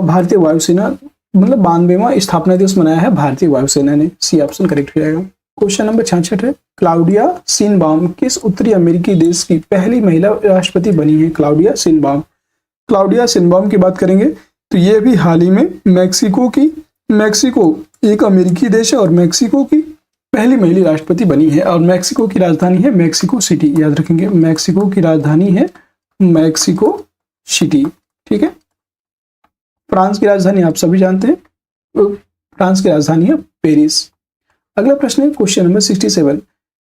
भारतीय वायुसेना मतलब 92वां स्थापना दिवस मनाया है भारतीय वायुसेना ने, सी ऑप्शन करेक्ट हो जाएगा। क्वेश्चन नंबर 66 है, क्लाउडिया शिनबाउम किस उत्तरी अमेरिकी देश की पहली महिला राष्ट्रपति बनी है? क्लाउडिया शिनबाउम की बात करेंगे तो ये भी हाल ही में मैक्सिको एक अमेरिकी देश है और मैक्सिको की पहली महिला राष्ट्रपति बनी है और मैक्सिको की राजधानी है मैक्सिको सिटी, याद रखेंगे, मैक्सिको की राजधानी है मैक्सिको सिटी। ठीक है, फ्रांस की राजधानी आप सभी जानते हैं, फ्रांस की राजधानी है पेरिस। अगला प्रश्न है question number 67,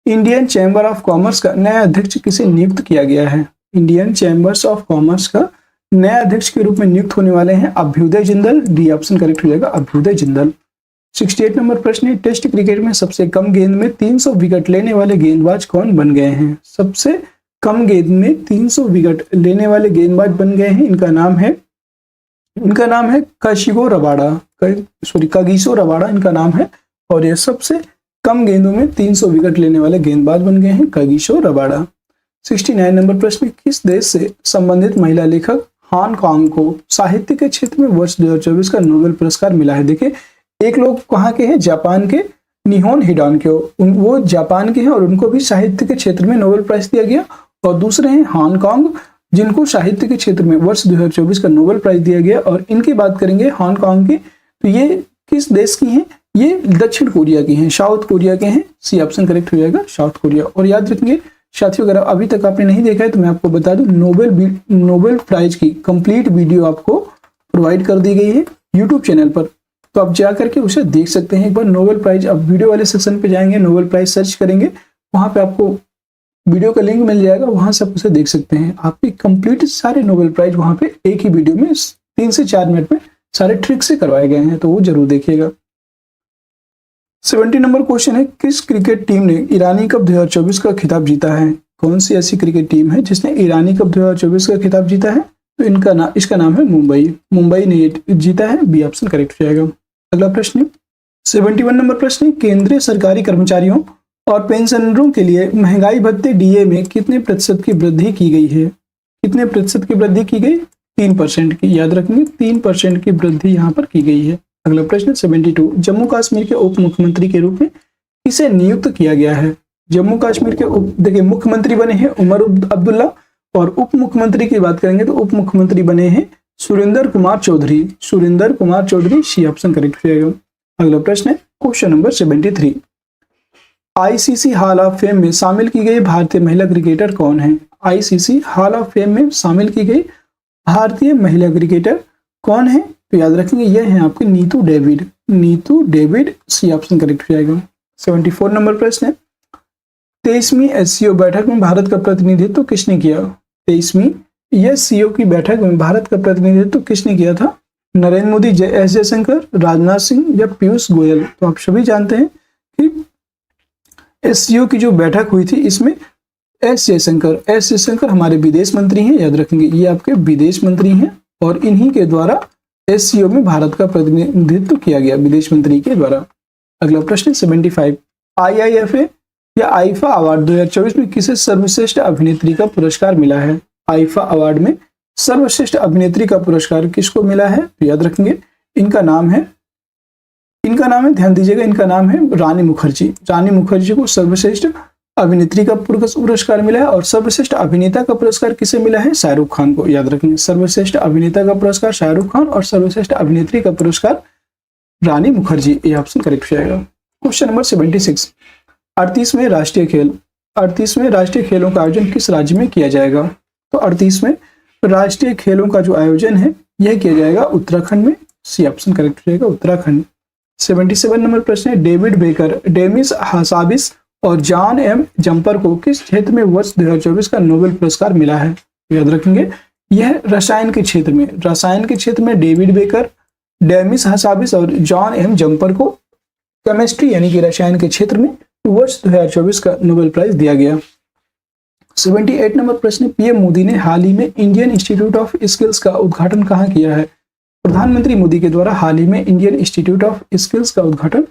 Indian chamber of commerce का नया अध्यक्ष किसे नियुक्त किया गया है? इंडियन चैम्बर्स ऑफ कॉमर्स का नया अध्यक्ष के रूप में नियुक्त होने वाले हैं Abhyuday Jindal, D option correct हो जाएगा, अभ्युदय जिंदल। 68 नंबर प्रश्न है, टेस्ट क्रिकेट में सबसे कम गेंद में 300 विकेट लेने वाले गेंदबाज कौन बन गए हैं? सबसे कम गेंद में 300 विकेट लेने वाले गेंदबाज बन गए हैं, इनका नाम है कागिसो रबाड़ा इनका नाम है, और ये सबसे कम गेंदों में 300 विकेट लेने वाले गेंदबाज बन गए हैं कागिसो रबाड़ा। 69 नंबर प्रश्न, किस देश से संबंधित महिला लेखक हांगकांग को साहित्य के क्षेत्र में वर्ष 2024 का नोबेल पुरस्कार मिला है? देखिए, एक लोग कहाँ के हैं, जापान के निहोन हिडानक्यो, वो जापान के हैं और उनको भी साहित्य के क्षेत्र में नोबेल प्राइज दिया गया, और दूसरे हैं हांगकांग जिनको साहित्य के क्षेत्र में वर्ष 2024 का नोबेल प्राइज दिया गया। और इनकी बात करेंगे हांगकांग की, तो ये किस देश की हैं? ये दक्षिण कोरिया की हैं, साउथ कोरिया के हैं, सी ऑप्शन करेक्ट हो जाएगा, साउथ कोरिया। और याद रखेंगे साथियों, अगर अभी तक आपने नहीं देखा है तो मैं आपको बता दूं, नोबेल प्राइज की कंप्लीट वीडियो आपको प्रोवाइड कर दी गई है यूट्यूब चैनल पर, तो आप जा करके उसे देख सकते हैं। एक बार नोबेल प्राइज, अब वीडियो वाले सेक्शन पे जाएंगे, नोबेल प्राइज सर्च करेंगे, वहां पे आपको वीडियो का लिंक मिल जाएगा, वहां से आप उसे देख सकते हैं। आपके कंप्लीट सारे नोबेल प्राइज वहां पे एक ही वीडियो में 3 से 4 मिनट में सारे ट्रिक से करवाए गए हैं, तो वो जरूर देखिएगा। 70 नंबर क्वेश्चन है, किस क्रिकेट टीम ने ईरानी कप 2024 का खिताब जीता है? कौन सी ऐसी क्रिकेट टीम है जिसने ईरानी कप 2024 का खिताब जीता है? तो इसका नाम है मुंबई ने ये जीता है, बी ऑप्शन करेक्ट हो जाएगा। अगला प्रश्न 71 नंबर प्रश्न, केंद्रीय सरकारी कर्मचारियों और पेंशनरों के लिए महंगाई भत्ते डीए में कितने प्रतिशत की वृद्धि की गई है? कितने प्रतिशत की वृद्धि की गई? 3% की, याद रखेंगे 3% की वृद्धि यहाँ पर की गई है। अगला प्रश्न 72, जम्मू कश्मीर के उप मुख्यमंत्री के रूप में किसे नियुक्त किया गया है? जम्मू कश्मीर के देखिए मुख्यमंत्री बने हैं उमर अब्दुल्ला, और उप मुख्यमंत्री की बात करेंगे तो उप मुख्यमंत्री बने हैं Surendra Kumar Chaudhary, C option correct हो जाएगा। अगला प्रश्न है question number 73, ICC hall of fame में शामिल की गई भारतीय महिला क्रिकेटर कौन है? आईसीसी हॉल ऑफ फेम में शामिल की गई भारतीय महिला क्रिकेटर कौन है? तो याद रखेंगे ये है आपके Neetu David, C option correct हो जाएगा। 74 नंबर प्रश्न है, 23वीं एससीओ बैठक में भारत का प्रतिनिधित्व किसने किया? 23वीं एससीओ की बैठक में भारत का प्रतिनिधित्व किसने किया था? नरेंद्र मोदी, एस जयशंकर, राजनाथ सिंह या पीयूष गोयल? तो आप सभी जानते हैं कि एससीओ की जो बैठक हुई थी इसमें एस जयशंकर हमारे विदेश मंत्री हैं, याद रखेंगे ये आपके विदेश मंत्री हैं और इन्हीं के द्वारा एससीओ में भारत का प्रतिनिधित्व किया गया, विदेश मंत्री के द्वारा। अगला प्रश्न 75, आईआईएफए या आईफा अवार्ड 2024 में किसे सर्वश्रेष्ठ अभिनेत्री का पुरस्कार मिला है? आईफा अवार्ड में सर्वश्रेष्ठ अभिनेत्री का पुरस्कार किसको मिला है? तो याद रखेंगे इनका नाम है, ध्यान दीजिएगा, इनका नाम है रानी मुखर्जी। रानी मुखर्जी को सर्वश्रेष्ठ अभिनेत्री का पुरस्कार मिला है और सर्वश्रेष्ठ अभिनेता का पुरस्कार किसे मिला है? शाहरुख खान को। याद रखेंगे सर्वश्रेष्ठ अभिनेता का पुरस्कार शाहरुख खान और सर्वश्रेष्ठ अभिनेत्री का पुरस्कार रानी मुखर्जी। ये ऑप्शन करेक्ट हो जाएगा। क्वेश्चन नंबर 76, 38वें राष्ट्रीय खेलों का आयोजन किस राज्य में किया जाएगा? तो 38वें राष्ट्रीय खेलों का जो आयोजन है यह किया जाएगा उत्तराखंड में। सी ऑप्शन करेक्ट हो जाएगा, उत्तराखंड। 77 नंबर प्रश्न है, डेविड बेकर, डेमिस हासाबिस और जॉन एम जम्पर को किस क्षेत्र में वर्ष 2024 का नोबेल पुरस्कार मिला है? याद रखेंगे यह रसायन के क्षेत्र में डेविड बेकर, डेमिस हासाबिस और जॉन एम जम्पर को केमिस्ट्री यानी कि रसायन के क्षेत्र में वर्ष 2024 का नोबेल प्राइज दिया गया। 78 नंबर प्रश्न, पीएम मोदी ने हाल ही में इंडियन इंस्टीट्यूट ऑफ स्किल्स का उद्घाटन कहाँ किया है? प्रधानमंत्री मोदी के द्वारा हाल ही में इंडियन इंस्टीट्यूट ऑफ स्किल्स का उद्घाटन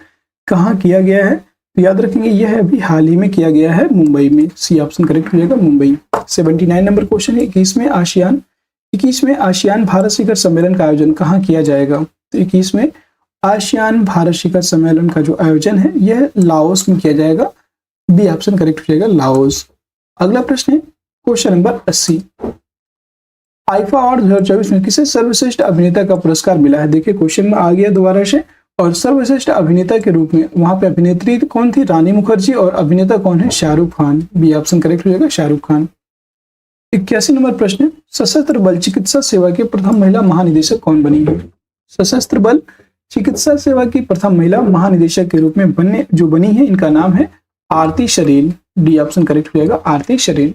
कहाँ किया गया है? तो याद रखेंगे यह अभी हाल ही में किया गया है मुंबई में। सी ऑप्शन करेक्ट हो जाएगा, मुंबई। 79 नंबर क्वेश्चन है, 21वें आसियान भारत शिखर सम्मेलन का आयोजन कहाँ किया जाएगा? तो 21वें आसियान भारत शिखर सम्मेलन का जो आयोजन है यह लाओस में किया जाएगा। बी ऑप्शन करेक्ट हो जाएगा, लाओस। अगला प्रश्न है क्वेश्चन नंबर 80, आईफा अवार्ड 2024 में किसे सर्वश्रेष्ठ अभिनेता का पुरस्कार मिला है? देखिए क्वेश्चन में आ गया दोबारा से, और सर्वश्रेष्ठ अभिनेता के रूप में वहां पे अभिनेत्री कौन थी? रानी मुखर्जी, और अभिनेता कौन है? Shahrukh Khan. B option correct हो जाएगा, शाहरुख खान। 81 नंबर प्रश्न, सशस्त्र बल चिकित्सा सेवा के प्रथम महिला महानिदेशक कौन बनी है? सशस्त्र बल चिकित्सा सेवा की प्रथम महिला महानिदेशक के रूप में बनी है, इनका नाम है आरती शरील। डी ऑप्शन करेक्ट हो जाएगा, आरती शरील।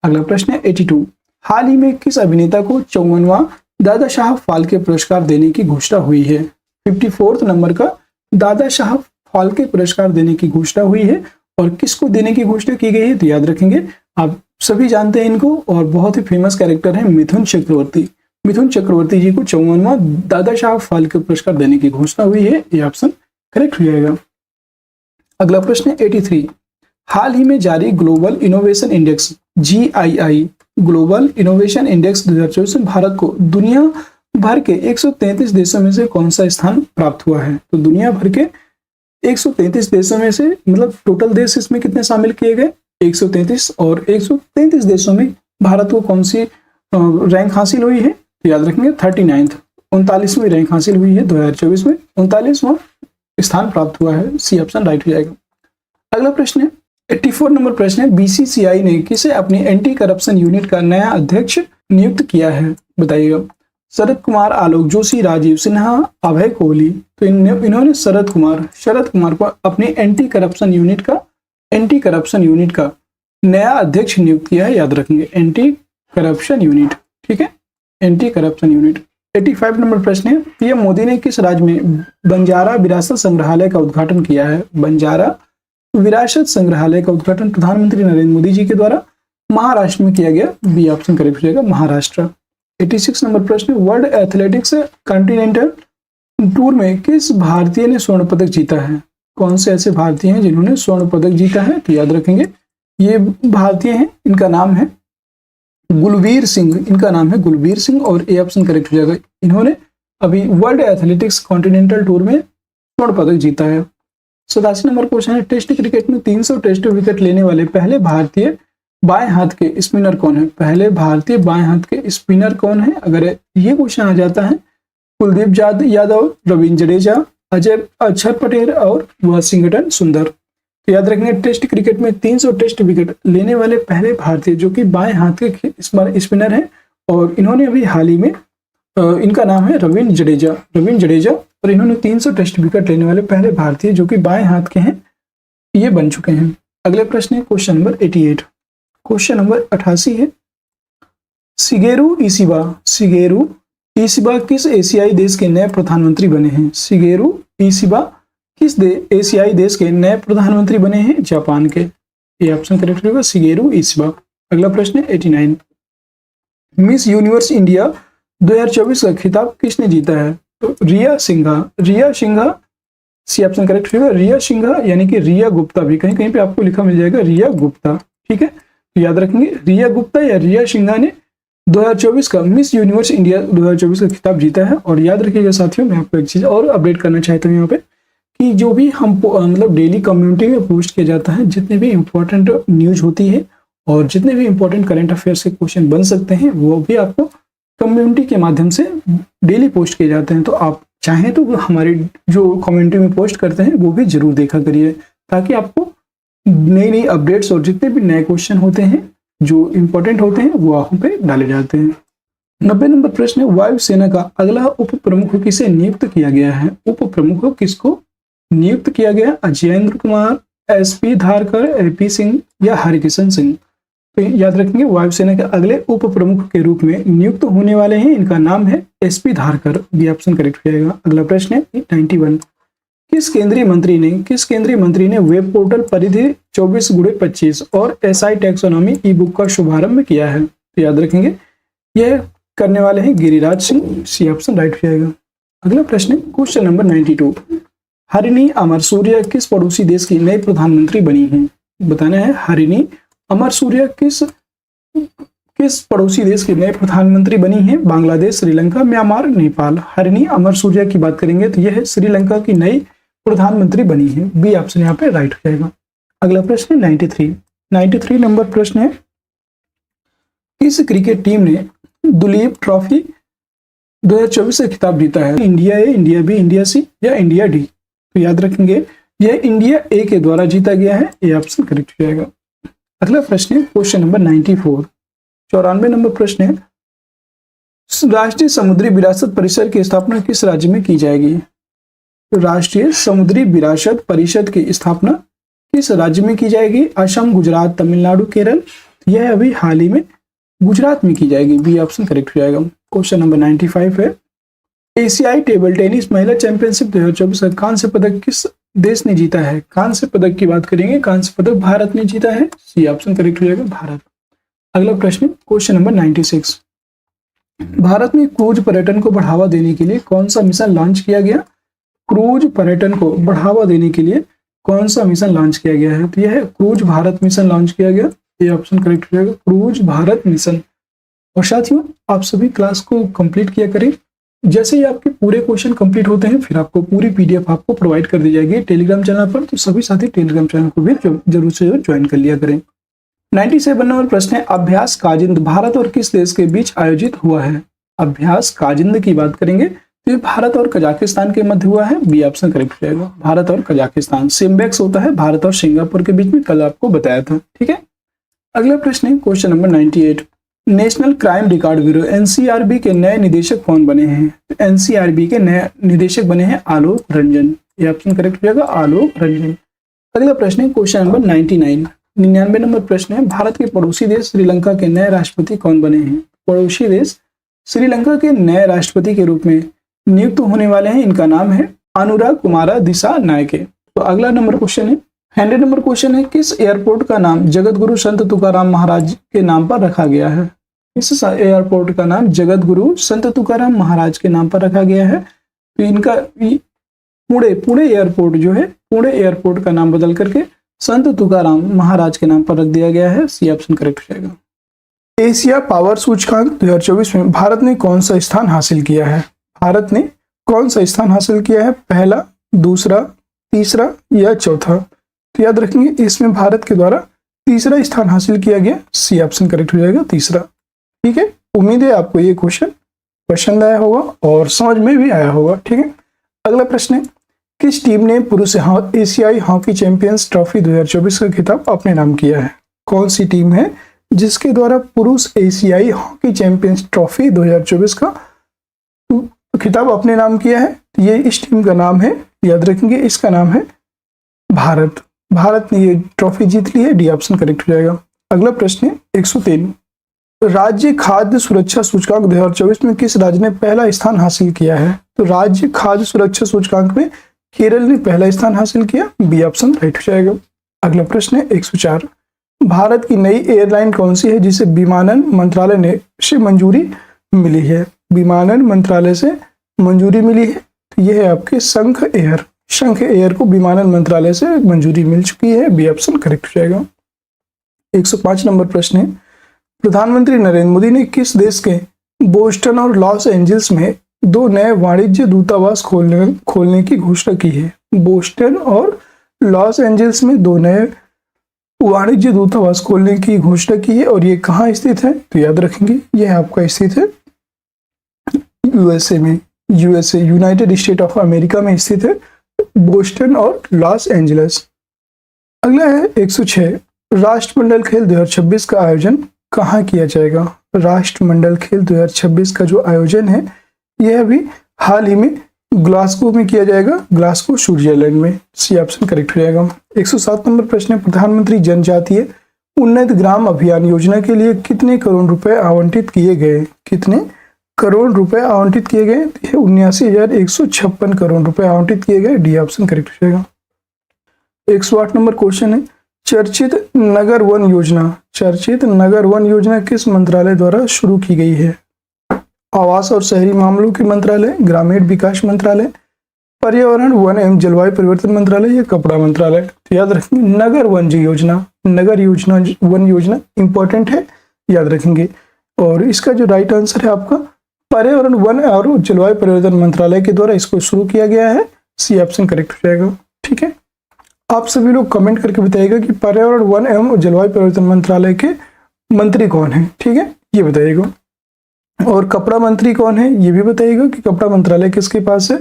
अगला प्रश्न है 82, हाल ही में किस अभिनेता को 54वां दादा साहब फाल्के पुरस्कार देने की घोषणा हुई है? 54th नंबर का दादा साहब फाल्के पुरस्कार देने की घोषणा हुई है, और किसको देने की घोषणा की गई है? तो याद रखेंगे आप सभी जानते हैं इनको, और बहुत ही फेमस कैरेक्टर है मिथुन चक्रवर्ती। मिथुन चक्रवर्ती जी को 54वां दादा साहब फाल्के पुरस्कार देने की घोषणा हुई है। ये ऑप्शन करेक्ट हो जाएगा। अगला प्रश्न है 83, हाल ही में जारी global innovation index GII global innovation index 2024 में भारत को दुनिया भर के 133 देशों में से कौन सा स्थान प्राप्त हुआ है? तो दुनिया भर के 133 देशों में से, मतलब टोटल देश इसमें कितने शामिल किए गए? 133, और 133 देशों में भारत को कौन सी रैंक हासिल हुई है? तो याद रखेंगे 39th 39वीं रैंक हासिल हुई है 2024 में, 39वां स्थान प्राप्त हुआ है। सी ऑप्शन राइट हो जाएगा। अगला प्रश्न है 84 नंबर प्रश्न है, BCCI ने किसे अपनी एंटी करप्शन यूनिट का नया अध्यक्ष नियुक्त किया है? बताइएगा। शरद कुमार, आलोक जोशी, राजीव सिन्हा, अभय कोहली। तो इन्होंने शरद कुमार को अपनी एंटी करप्शन यूनिट का नया अध्यक्ष नियुक्त किया है। याद रखेंगे एंटी करप्शन यूनिट, ठीक है, एंटी करप्शन यूनिट। 85 नंबर प्रश्न है, पीएम मोदी ने किस राज्य में बंजारा विरासत संग्रहालय का उद्घाटन किया है? बंजारा विरासत संग्रहालय का उद्घाटन प्रधानमंत्री नरेंद्र मोदी जी के द्वारा महाराष्ट्र में किया गया। बी ऑप्शन करेक्ट हो जाएगा, महाराष्ट्र। 86 नंबर प्रश्न, वर्ल्ड एथलेटिक्स कॉन्टिनेंटल टूर में किस भारतीय ने स्वर्ण पदक जीता है? कौन से ऐसे भारतीय हैं जिन्होंने स्वर्ण पदक जीता है? तो याद रखेंगे ये भारतीय हैं, इनका नाम है गुलवीर सिंह, और ए ऑप्शन करेक्ट हो जाएगा। इन्होंने अभी वर्ल्ड एथलेटिक्स कॉन्टिनेंटल टूर में स्वर्ण पदक जीता है। 87 नंबर क्वेश्चन है, टेस्ट क्रिकेट में 300 टेस्ट विकेट लेने वाले पहले भारतीय बाएं हाथ के स्पिनर कौन है? पहले भारतीय बाएं हाथ के स्पिनर कौन है? अगर ये क्वेश्चन आ जाता है, कुलदीप यादव, रविंद्र जडेजा, अक्षर पटेल और वाशिंगटन सुंदर। तो याद रखना, टेस्ट क्रिकेट में 300 टेस्ट विकेट लेने वाले पहले भारतीय जो कि बाएं हाथ के स्पिनर हैं, और इन्होंने अभी हाल ही में इनका नाम है रविंद्र जडेजा, और इन्होंने 300 टेस्ट विकेट लेने वाले पहले भारतीय जो कि बाएं हाथ के हैं ये बन चुके हैं। अगले प्रश्न है क्वेश्चन नंबर 88। क्वेश्चन नंबर 88 है, शिगेरू इशिबा किस एशियाई देश के नए प्रधानमंत्री बने हैं? शिगेरू इशिबा किस एशियाई देश के नए प्रधानमंत्री बने हैं? जापान के। ये ऑप्शन करेक्ट होगा, शिगेरू इशिबा। अगला प्रश्न है 89, मिस यूनिवर्स इंडिया 2024 का खिताब किसने जीता है? तो रिया सिंघा सी ऑप्शन करेक्ट होगा, रिया सिंघा यानी कि रिया गुप्ता, भी कहीं कहीं पे आपको लिखा मिल जाएगा रिया गुप्ता। ठीक है, तो याद रखेंगे रिया गुप्ता या रिया सिंघा ने 2024 का मिस यूनिवर्स इंडिया 2024 का खिताब जीता है। और याद रखिएगा साथियों, मैं आपको एक चीज और अपडेट करना चाहता हूँ यहाँ पे, कि जो भी हम मतलब डेली कम्युनिटी में पोस्ट किया जाता है, जितने भी इंपॉर्टेंट न्यूज होती है और जितने भी इंपॉर्टेंट करंट अफेयर्स के क्वेश्चन बन सकते हैं, वो भी आपको कम्युनिटी के माध्यम से डेली पोस्ट किए जाते हैं। तो आप चाहें तो हमारे जो कम्युनिटी में पोस्ट करते हैं वो भी जरूर देखा करिए, ताकि आपको नई नई अपडेट्स और जितने भी नए क्वेश्चन होते हैं जो इंपॉर्टेंट होते हैं वो वहाँ पे डाले जाते हैं। 90 नंबर प्रश्न है, वायुसेना का अगला उप प्रमुख किसे नियुक्त किया गया है? उप प्रमुख किसको नियुक्त किया गया? अजयेंद्र कुमार, SP धारकर, AP सिंह या हरिकिशन सिंह? तो याद रखेंगे वायुसेना के अगले उप प्रमुख के रूप में नियुक्त होने वाले हैं, इनका नाम है SP धारकर। ये ऑप्शन करेक्ट हो जाएगा। अगला प्रश्न है 91, किस केंद्रीय मंत्री ने वेब पोर्टल परिधि 24x25 और SI टैक्सोनॉमी ई बुक का शुभारंभ किया है? तो याद रखेंगे यह करने वाले हैं Giriraj Singh. C option right हो जाएगा। अगला प्रश्न है क्वेश्चन नंबर 92, हरिणी अमरसूर्या किस पड़ोसी देश की नई प्रधानमंत्री बनी है? बताना है हरिणी अमरसूर्या किस पड़ोसी देश की नए प्रधानमंत्री बनी है? बांग्लादेश, श्रीलंका, म्यांमार, नेपाल। हरिणी अमरसूर्या की बात करेंगे तो यह श्रीलंका की नई प्रधानमंत्री बनी है। बी ऑप्शन यहाँ पे राइट हो जाएगा। अगला प्रश्न है 93 नंबर प्रश्न है, किस क्रिकेट टीम ने दुलीप ट्रॉफी 2024 से खिताब जीता है? इंडिया ए, इंडिया बी, इंडिया सी या इंडिया डी? तो याद रखेंगे यह इंडिया ए के द्वारा जीता गया है। ये ऑप्शन करेक्ट हो जाएगा। अगला प्रश्न है क्वेश्चन नंबर 94 नंबर प्रश्न है, राष्ट्रीय समुद्री विरासत परिषद की स्थापना किस राज्य में की जाएगी? तो राष्ट्रीय समुद्री विरासत परिषद की स्थापना किस राज्य में की जाएगी? असम, गुजरात, तमिलनाडु, केरल। यह अभी हाल ही में गुजरात में की जाएगी। बी ऑप्शन करेक्ट हो जाएगा। क्वेश्चन नंबर 95 है, एशियाई टेबल टेनिस महिला चैंपियनशिप 2024 का कांस्य पदक किस देश ने जीता है? कांस्य पदक की बात करेंगे, कांस्य पदक भारत ने जीता है। सी ऑप्शन करेक्ट हो जाएगा, भारत। अगला प्रश्न क्वेश्चन नंबर 96, भारत में क्रूज पर्यटन को बढ़ावा देने के लिए कौन सा मिशन लॉन्च किया गया? क्रूज पर्यटन को बढ़ावा देने के लिए कौन सा मिशन लॉन्च किया गया है? तो यह है क्रूज भारत मिशन लॉन्च किया गया। ये ऑप्शन करेक्ट हो जाएगा, क्रूज भारत मिशन। और साथियों, आप सभी क्लास को कंप्लीट किया करें। जैसे ही आपके पूरे क्वेश्चन कंप्लीट होते हैं, फिर आपको पूरी PDF आपको प्रोवाइड कर दी जाएगी टेलीग्राम चैनल पर। तो सभी साथी टेलीग्राम चैनल को भी जरूर से जरूर ज्वाइन कर लिया करें। 97 नंबर प्रश्न है, अभ्यास काजिंद भारत और किस देश के बीच आयोजित हुआ है? अभ्यास काजिंद की बात करेंगे तो ये भारत और कजाकिस्तान के मध्य हुआ है। बी ऑप्शन करेक्ट हो जाएगा, भारत और कजाकिस्तान। सिम्बेक्स होता है भारत और सिंगापुर के बीच में, कल आपको बताया था। ठीक है, अगला प्रश्न है question number 98, national crime record bureau NCRB के नए निदेशक कौन बने हैं? NCRB के नए निदेशक बने हैं आलोक रंजन। ये ऑप्शन करेक्ट हो जाएगा, आलोक रंजन। अगला प्रश्न है क्वेश्चन नंबर 99 नंबर प्रश्न है, भारत के पड़ोसी देश श्रीलंका के नए राष्ट्रपति कौन बने हैं? पड़ोसी देश श्रीलंका के नए राष्ट्रपति के रूप में नियुक्त होने वाले हैं, इनका नाम है अनुराग कुमारा दिसानायके। तो अगला नंबर क्वेश्चन है 100 नंबर क्वेश्चन है, किस एयरपोर्ट का नाम जगत गुरु संत तुकाराम महाराज के नाम पर रखा गया है? इस एयरपोर्ट का नाम जगत गुरु संत तुकाराम महाराज के नाम पर रखा गया है। तो इनका पुणे एयरपोर्ट जो है, पुणे एयरपोर्ट का नाम बदल करके संत तुकाराम महाराज के नाम पर रख दिया गया है। सी ऑप्शन करेक्ट हो जाएगा। एशिया पावर सूचकांक 2024 में भारत ने कौन सा स्थान हासिल किया है? भारत ने कौन सा स्थान हासिल किया है? पहला, दूसरा, तीसरा या चौथा? तो याद रखेंगे इसमें भारत के द्वारा तीसरा स्थान हासिल किया गया। सी ऑप्शन करेक्ट हो जाएगा, तीसरा। ठीक है, उम्मीद है आपको ये क्वेश्चन पसंद आया होगा और समझ में भी आया होगा। ठीक है, अगला प्रश्न है, किस टीम ने पुरुष एशियाई हॉकी चैंपियंस ट्रॉफी 2024 का खिताब अपने नाम किया है? कौन सी टीम है जिसके द्वारा पुरुष एशियाई हॉकी चैंपियंस ट्रॉफी 2024 का खिताब अपने नाम किया है? ये इस टीम का नाम है, याद रखेंगे, इसका नाम है भारत। भारत ने ये ट्रॉफी जीत ली है, डी ऑप्शन करेक्ट हो जाएगा। अगला प्रश्न है 103, राज्य खाद्य सुरक्षा सूचकांक 2024 में किस राज्य ने पहला स्थान हासिल किया है? तो राज्य खाद्य सुरक्षा सूचकांक में केरल ने पहला स्थान हासिल किया, बी ऑप्शन राइट हो जाएगा। अगला प्रश्न है 104, भारत की नई एयरलाइन कौन सी है जिसे विमानन मंत्रालय ने से मंजूरी मिली है? विमानन मंत्रालय से मंजूरी मिली है, तो यह है आपके शंख एयर। शंख एयर को विमानन मंत्रालय से मंजूरी मिल चुकी है, बी ऑप्शन करेक्ट हो जाएगा। 105 नंबर प्रश्न है, प्रधानमंत्री नरेंद्र मोदी ने किस देश के बोस्टन और लॉस एंजल्स में 2 नए वाणिज्य दूतावास खोलने की घोषणा की है? बोस्टन और लॉस एंजल्स में 2 नए वाणिज्य दूतावास खोलने की घोषणा की है, और ये कहाँ स्थित है? तो याद रखेंगे यह आपका स्थित है यूएसए में, USA United state of America में स्थित है बोस्टन और लॉस एंजल्स। अगला है 106, राष्ट्रमंडल खेल 2026 का आयोजन कहाँ किया जाएगा? राष्ट्रमंडल खेल 2026 का जो आयोजन है यह अभी हाल ही में ग्लासगो में किया जाएगा, ग्लासगो स्विट्जरलैंड में, सी ऑप्शन करेक्ट हो जाएगा। 107 नंबर प्रश्न है, प्रधानमंत्री जनजातीय उन्नत ग्राम अभियान योजना के लिए कितने करोड़ रुपए आवंटित किए गए? कितने करोड़ रुपए आवंटित किए गए? 79,156 करोड़ रुपए आवंटित किए गए, डी ऑप्शन करेक्ट हो जाएगा। 108 नंबर क्वेश्चन है, चर्चित नगर वन योजना, चर्चित नगर वन योजना किस मंत्रालय द्वारा शुरू की गई है? आवास और शहरी मामलों के मंत्रालय, ग्रामीण विकास मंत्रालय, पर्यावरण वन एवं जलवायु परिवर्तन मंत्रालय या कपड़ा मंत्रालय? तो याद रखेंगे नगर वन योजना, नगर योजना वन योजना इंपॉर्टेंट है, याद रखेंगे। और इसका जो राइट आंसर है आपका पर्यावरण वन और जलवायु परिवर्तन मंत्रालय के द्वारा इसको शुरू किया गया है, सी ऑप्शन करेक्ट हो जाएगा। ठीक है, आप सभी लोग कमेंट करके बताइएगा कि पर्यावरण वन एवं जलवायु परिवर्तन मंत्रालय के मंत्री कौन है, ठीक है, ये बताइएगा। और कपड़ा मंत्री कौन है ये भी बताइएगा कि कपड़ा मंत्रालय किसके पास है।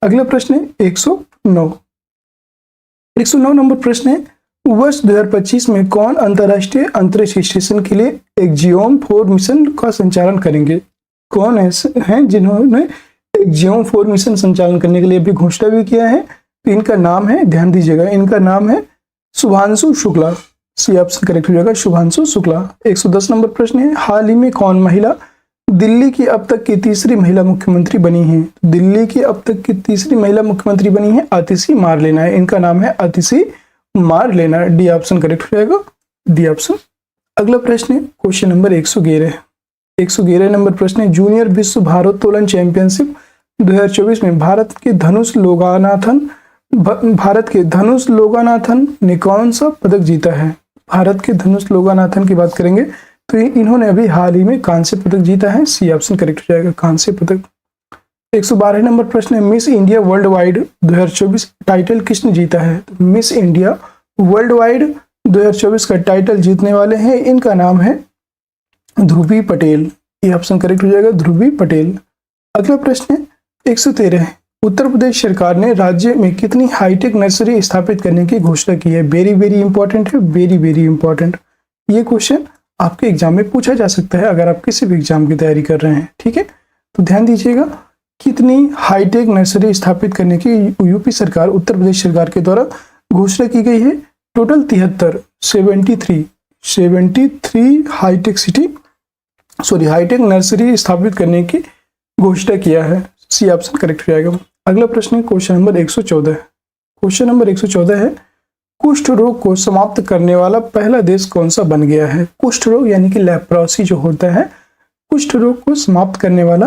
अगला प्रश्न है 109 नंबर प्रश्न है, वर्ष 2025 में कौन अंतरराष्ट्रीय अंतरिक्ष स्टेशन के लिए एक्जियोम-4 मिशन का संचालन करेंगे? कौन ऐसे हैं जिन्होंने एक्जियोम-4 मिशन संचालन करने के लिए भी घोषणा भी किया है? तो इनका नाम है, ध्यान दीजिएगा, इनका नाम है Shubhanshu Shukla, D option correct हो जाएगा, शुभांशु शुक्ला। 110 नंबर प्रश्न है, हाल ही में कौन महिला दिल्ली की अब तक की तीसरी महिला मुख्यमंत्री बनी है? दिल्ली की अब तक की तीसरी महिला मुख्यमंत्री बनी है आतिशी मारलेना है, इनका नाम है आतिशी मारलेना, डी ऑप्शन करेक्ट हो जाएगा, डी ऑप्शन। अगला प्रश्न है क्वेश्चन नंबर 111 नंबर प्रश्न है, जूनियर विश्व भारोत्तोलन चैंपियनशिप 2024 में भारत के धनुष लोगानाथन ने कौन सा पदक जीता है? भारत के धनुष लोगानाथन की बात करेंगे तो इन्होंने अभी हाल ही में कांस्य पदक जीता है, सी ऑप्शन करेक्ट हो जाएगा, कांस्य पदक। 112 नंबर प्रश्न है, miss India world wide 2024 title किसने जीता है? तो मिस इंडिया वर्ल्ड वाइड 2024 का टाइटल जीतने वाले हैं, इनका नाम है ध्रुवी पटेल, ये ऑप्शन करेक्ट हो जाएगा, ध्रुवी पटेल। अगला प्रश्न है 113, उत्तर प्रदेश सरकार ने राज्य में कितनी हाईटेक नर्सरी स्थापित करने की घोषणा की है? वेरी वेरी इंपॉर्टेंट है, वेरी वेरी इंपॉर्टेंट। ये क्वेश्चन आपके एग्जाम में पूछा जा सकता है अगर आप किसी भी एग्जाम की तैयारी कर रहे हैं, ठीक है। तो ध्यान दीजिएगा, कितनी हाईटेक नर्सरी स्थापित करने की यूपी सरकार, उत्तर प्रदेश सरकार के द्वारा घोषणा की गई है? टोटल 73 हाईटेक नर्सरी स्थापित करने की घोषणा किया है, सी ऑप्शन करेक्ट हो जाएगा। अगला प्रश्न है क्वेश्चन नंबर 114। क्वेश्चन नंबर 114 है, कुष्ठ रोग को समाप्त करने वाला पहला देश कौन सा बन गया है? कुष्ठ रोग यानी कि लेप्रोसी जो होता है, कुष्ठ रोग को समाप्त करने वाला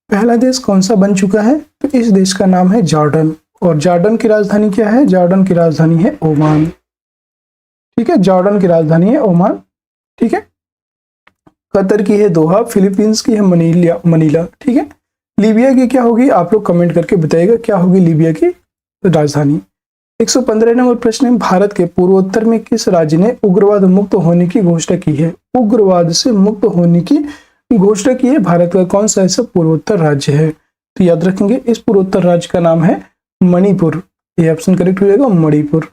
पहला देश कौन सा बन चुका है? तो इस देश का नाम है जॉर्डन, और जॉर्डन की राजधानी क्या है? जॉर्डन की राजधानी है ओमान, ठीक है, जॉर्डन की राजधानी है ओमान, ठीक है। कतर की है दोहा, फिलीपींस की है मनीला, ठीक है। लीबिया की क्या होगी? आप लोग कमेंट करके बताइएगा क्या होगी लीबिया की राजधानी। 115 नंबर प्रश्न है, भारत के पूर्वोत्तर में किस राज्य ने उग्रवाद मुक्त होने की घोषणा की है? उग्रवाद से मुक्त होने की घोषणा की है भारत का कौन सा ऐसा पूर्वोत्तर राज्य है? तो याद रखेंगे इस पूर्वोत्तर राज्य का नाम है मणिपुर, ये ऑप्शन करेक्ट हो जाएगा, मणिपुर।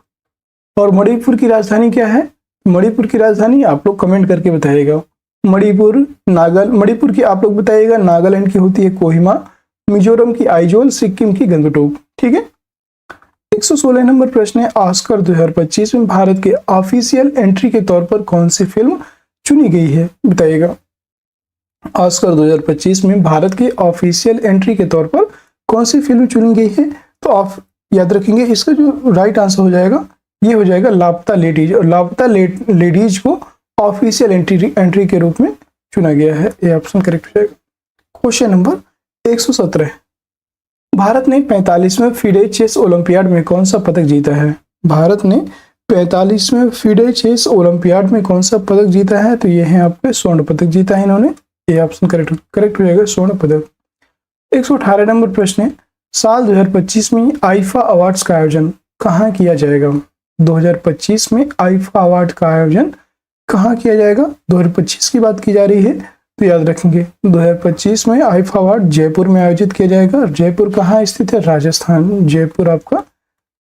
और मणिपुर की राजधानी क्या है? मणिपुर की राजधानी आप लोग कमेंट करके बताइएगा। मणिपुर की आप लोग बताइएगा, नागालैंड की होती है कोहिमा, मिजोरम की आइजोल, सिक्किम की गंगटोक, ठीक है। 116 नंबर प्रश्न है, ऑस्कर 2025 में भारत के ऑफिशियल एंट्री के तौर पर कौन सी फिल्म चुनी गई है, बताइएगा। ऑस्कर 2025 में भारत के ऑफिशियल एंट्री के तौर पर कौन सी फिल्म चुनी गई है? तो आप याद रखेंगे, इसका जो राइट आंसर हो जाएगा ये हो जाएगा लापता लेडीज। और लापता लेडीज को ऑफिशियल एंट्री के रूप में चुना गया है, ये ऑप्शन करेक्ट हो जाएगा। क्वेश्चन नंबर 117, भारत ने 45वें फीडे चेस ओलंपियाड में कौन सा पदक जीता है? भारत ने 45वें फीडे चेस ओलंपियाड में कौन सा पदक जीता है? तो ये है आपके स्वर्ण पदक जीता है इन्होंने, ये ऑप्शन करेक्ट हो जाएगा, स्वर्ण पदक। 118 नंबर प्रश्न है, साल 2025 में आईफा अवार्ड्स का आयोजन कहाँ किया जाएगा? 2025 में आईफा अवार्ड का आयोजन कहाँ किया जाएगा? 2025 की बात की जा रही है, तो याद रखेंगे 2025 में आईफा अवार्ड जयपुर में आयोजित किया जाएगा। जयपुर कहाँ स्थित है? राजस्थान। जयपुर आपका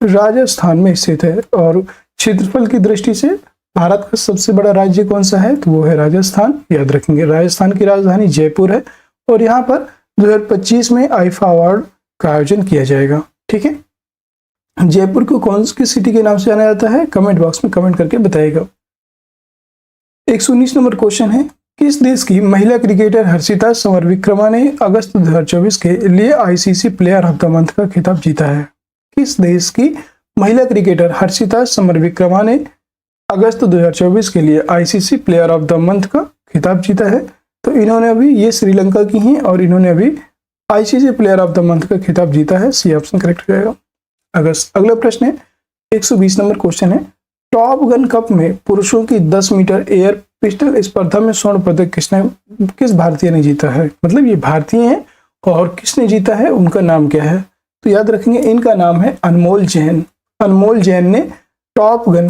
राजस्थान में स्थित है। और क्षेत्रफल की दृष्टि से भारत का सबसे बड़ा राज्य कौन सा है? तो वो है राजस्थान। याद रखेंगे राजस्थान की राजधानी जयपुर है और यहाँ पर 2025 में आईफा अवार्ड का आयोजन किया जाएगा। ठीक है, जयपुर को कौन सी सिटी के नाम से जाना जाता है? कमेंट बॉक्स में कमेंट करके बताइएगा। 119 नंबर क्वेश्चन है, किस देश की महिला क्रिकेटर हर्षिता समरविक्रमा ने अगस्त 2024 के लिए ICC player of the month का खिताब जीता है? किस देश की महिला क्रिकेटर हर्षिता समरविक्रमा ने अगस्त 2024 के लिए ICC player of the month का खिताब जीता है? तो इन्होंने अभी, ये श्रीलंका की हैं और इन्होंने अभी ICC player of the month का खिताब जीता है, सी ऑप्शन करेक्ट हो जाएगा। अगला प्रश्न है, 120 नंबर क्वेश्चन है, टॉप गन कप में पुरुषों की 10 मीटर एयर पिस्टल स्पर्धा में स्वर्ण पदक किस भारतीय ने जीता है? मतलब ये भारतीय हैं और किसने जीता है, उनका नाम क्या है? तो याद रखेंगे इनका नाम है अनमोल जैन। अनमोल जैन ने टॉप गन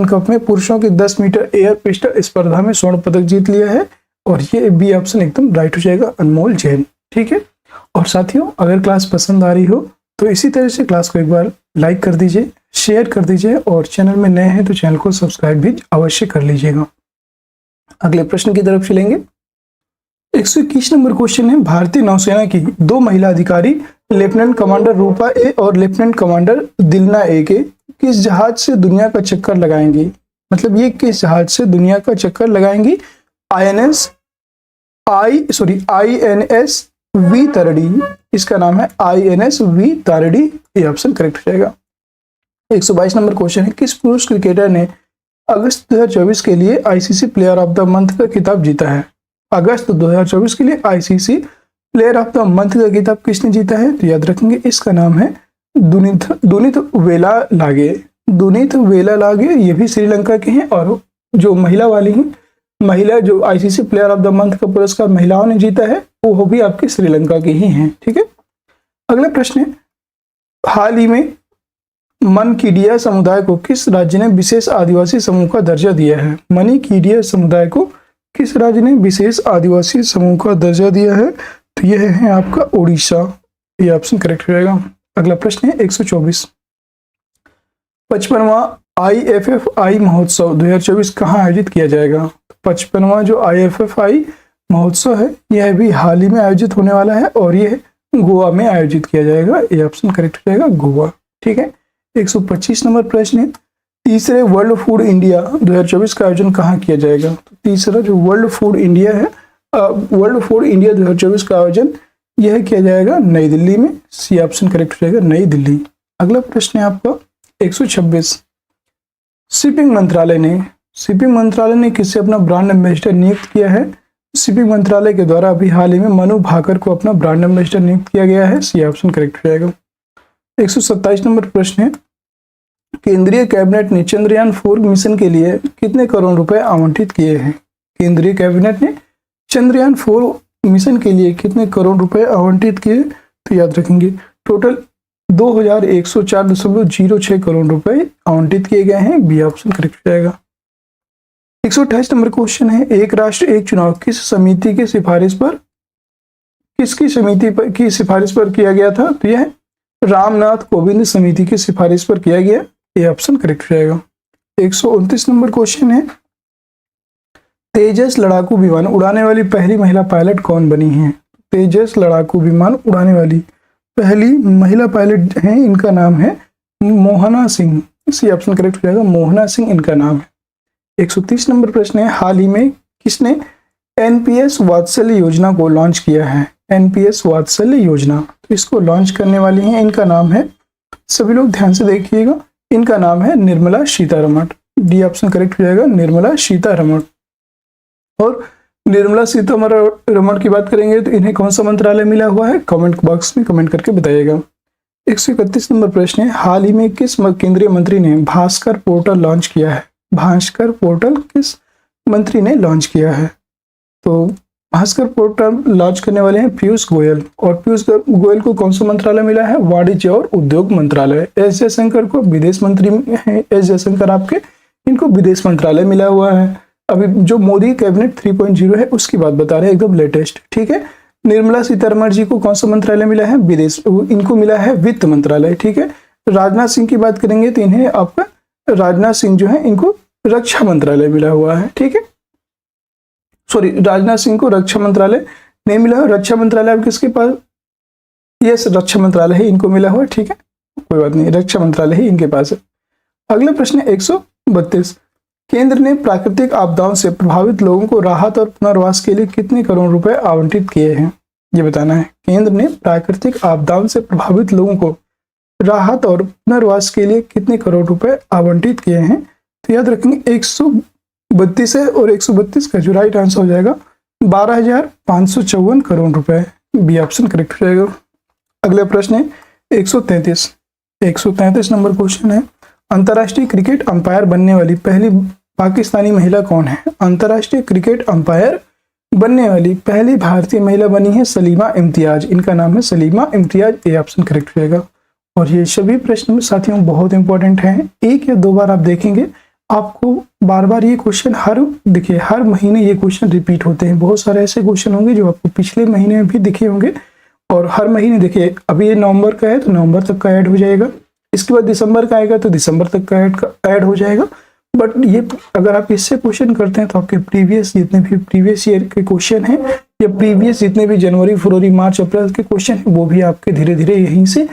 कप में पुरुषों की 10 मीटर एयर पिस्टल स्पर्धा में स्वर्ण पदक जीत लिया है और ये बी ऑप्शन एकदम राइट हो जाएगा, अनमोल जैन। ठीक है, और साथियों अगर क्लास पसंद आ रही हो तो इसी तरह से क्लास को एक बार लाइक कर दीजिए, शेयर कर दीजिए और चैनल में नए हैं तो चैनल को सब्सक्राइब भी अवश्य कर लीजिएगा। अगले प्रश्न की तरफ चलेंगे। 121 नंबर क्वेश्चन है, भारतीय नौसेना की 2 महिला अधिकारी लेफ्टिनेंट कमांडर रूपा ए और लेफ्टिनेंट कमांडर दिलना ए के किस जहाज से दुनिया का चक्कर लगाएंगी? मतलब ये किस जहाज से दुनिया का चक्कर लगाएंगी? आईएनएस वी तारड़ी, इसका नाम है आईएनएस वी तारड़ी, ये ऑप्शन करेक्ट हो जाएगा। 122 नंबर क्वेश्चन है, किस पुरुष क्रिकेटर ने अगस्त 2024 के लिए ICC player of the month का खिताब जीता है? अगस्त 2024 के लिए ICC player of the month का खिताब किसने जीता है? तो याद रखेंगे इसका नाम है दुनित वेला लागे, ये भी श्रीलंका के हैं और जो महिला वाली हैं, महिला जो ICC player of the month का पुरस्कार महिलाओं ने जीता है वो भी आपके श्रीलंका के ही हैं। ठीक है, अगला प्रश्न है, हाल ही में मनकीडिया समुदाय को किस राज्य ने विशेष आदिवासी समूह का दर्जा दिया है? मनकीडिया समुदाय को किस राज्य ने विशेष आदिवासी समूह का दर्जा दिया है? तो यह है आपका उड़ीसा, ये ऑप्शन करेक्ट हो जाएगा। अगला प्रश्न है 124, 55वां IFFI महोत्सव 2024 कहाँ आयोजित किया जाएगा? 55वां जो IFFI महोत्सव है यह भी हाल ही में आयोजित होने वाला है और यह गोवा में आयोजित किया जाएगा, ये ऑप्शन करेक्ट हो जाएगा, गोवा। ठीक है, 125 नंबर प्रश्न है, तीसरे वर्ल्ड फूड इंडिया 2024 का आयोजन कहाँ किया जाएगा? तो तीसरा जो वर्ल्ड फूड इंडिया है, वर्ल्ड फूड इंडिया 2024 का आयोजन यह किया जाएगा नई दिल्ली में, सी ऑप्शन करेक्ट हो जाएगा, नई दिल्ली। अगला प्रश्न है आपका 126, शिपिंग मंत्रालय ने किससे अपना ब्रांड एम्बेसडर नियुक्त किया है? शिपिंग मंत्रालय के द्वारा अभी हाल ही में मनु भाकर को अपना ब्रांड एम्बेसडर नियुक्त किया गया है, सी ऑप्शन करेक्ट हो जाएगा। 127 नंबर प्रश्न है, केंद्रीय कैबिनेट ने चंद्रयान 4 मिशन के लिए कितने करोड़ रुपए आवंटित किए हैं? केंद्रीय कैबिनेट ने चंद्रयान 4 मिशन के लिए कितने करोड़ रुपए आवंटित किए? तो याद रखेंगे टोटल 2104.06 करोड़ रुपए आवंटित किए गए हैं, बी ऑप्शन करेक्ट हो जाएगा। 128 नंबर क्वेश्चन है, एक राष्ट्र एक चुनाव किस समिति की सिफारिश पर किया गया था? तो यह रामनाथ कोविंद समिति की सिफारिश पर किया गया, ये ऑप्शन करेक्ट हो जाएगा। 129 नंबर क्वेश्चन है, तेजस लड़ाकू विमान उड़ाने वाली पहली महिला पायलट कौन बनी है? तेजस लड़ाकू विमान उड़ाने वाली पहली महिला पायलट हैं, इनका नाम है मोहना सिंह। इसी ऑप्शन करेक्ट हो जाएगा, मोहना सिंह इनका नाम है। 130 नंबर प्रश्न है, हाल ही में किसने एनपीएस वात्सल्य योजना को लॉन्च किया है? एनपीएस वात्सल्य योजना, तो इसको लॉन्च करने वाली हैं, इनका नाम है, सभी लोग ध्यान से देखिएगा, इनका नाम है Nirmala Sitharaman. D option correct हो जाएगा, निर्मला सीतारमण। और निर्मला सीतारमण की बात करेंगे तो इन्हें कौन सा मंत्रालय मिला हुआ है? कमेंट बॉक्स में कमेंट करके बताइएगा। 131 नंबर प्रश्न है, हाल ही में किस केंद्रीय मंत्री ने भास्कर पोर्टल लॉन्च किया है? भास्कर पोर्टल किस मंत्री ने लॉन्च किया है? तो भास्कर पोर्टल लॉन्च करने वाले हैं पीयूष गोयल। और पीयूष गोयल को कौन सा मंत्रालय मिला है? वाणिज्य और उद्योग मंत्रालय। एस जयशंकर को विदेश मंत्री हैं, एस जयशंकर आपके, इनको विदेश मंत्रालय मिला हुआ है। अभी जो मोदी कैबिनेट 3.0 है उसकी बात बता रहे हैं, एकदम लेटेस्ट, ठीक है। निर्मला सीतारमण जी को कौन सा मंत्रालय मिला है? विदेश, इनको मिला है वित्त मंत्रालय, ठीक है। राजनाथ सिंह की बात करेंगे तो इन्हें आपका राजनाथ सिंह जो है इनको रक्षा मंत्रालय मिला हुआ है, ठीक है। सॉरी, राजनाथ सिंह को रक्षा मंत्रालय नहीं मिला है। रक्षा मंत्रालय अब किसके पास? यस, रक्षा मंत्रालय ही इनको मिला हुआ है, ठीक है, कोई बात नहीं, रक्षा मंत्रालय ही इनके पास है। अगला प्रश्न है 132, केंद्र ने प्राकृतिक आपदाओं से प्रभावित लोगों को राहत और पुनर्वास के लिए कितने करोड़ रुपए आवंटित किए हैं? ये बताना है। केंद्र ने प्राकृतिक आपदाओं से प्रभावित लोगों को राहत और पुनर्वास के लिए कितने करोड़ रुपए आवंटित किए हैं? तो याद रखेंगे 132 है, और 132 का जो राइट आंसर हो जाएगा 12,554 करोड़ रुपए। बी ऑप्शन करेक्ट हो जाएगा। अगला प्रश्न है 133 नंबर क्वेश्चन है, अंतर्राष्ट्रीय क्रिकेट अंपायर बनने वाली पहली पाकिस्तानी महिला कौन है? अंतर्राष्ट्रीय क्रिकेट अंपायर बनने वाली पहली भारतीय महिला बनी है सलीमा इम्तियाज, इनका नाम है Salima Imtiaz. A option correct हो जाएगा। और ये सभी प्रश्न साथियों बहुत इंपॉर्टेंट हैं, एक या दो बार आप देखेंगे, आपको बार बार ये क्वेश्चन हर महीने ये क्वेश्चन रिपीट होते हैं। बहुत सारे ऐसे क्वेश्चन होंगे जो आपको पिछले महीने में भी दिखे होंगे, और हर महीने देखिए, अभी ये नवंबर का है तो नवंबर तक का ऐड हो जाएगा, इसके बाद दिसंबर का आएगा तो दिसंबर तक का ऐड हो जाएगा। बट ये अगर आप इससे क्वेश्चन करते हैं तो आपके जितने भी प्रीवियस ईयर के क्वेश्चन हैं, या प्रीवियस जितने भी जनवरी, फरवरी, मार्च, अप्रैल के क्वेश्चन हैं, वो भी आपके धीरे धीरे यहीं से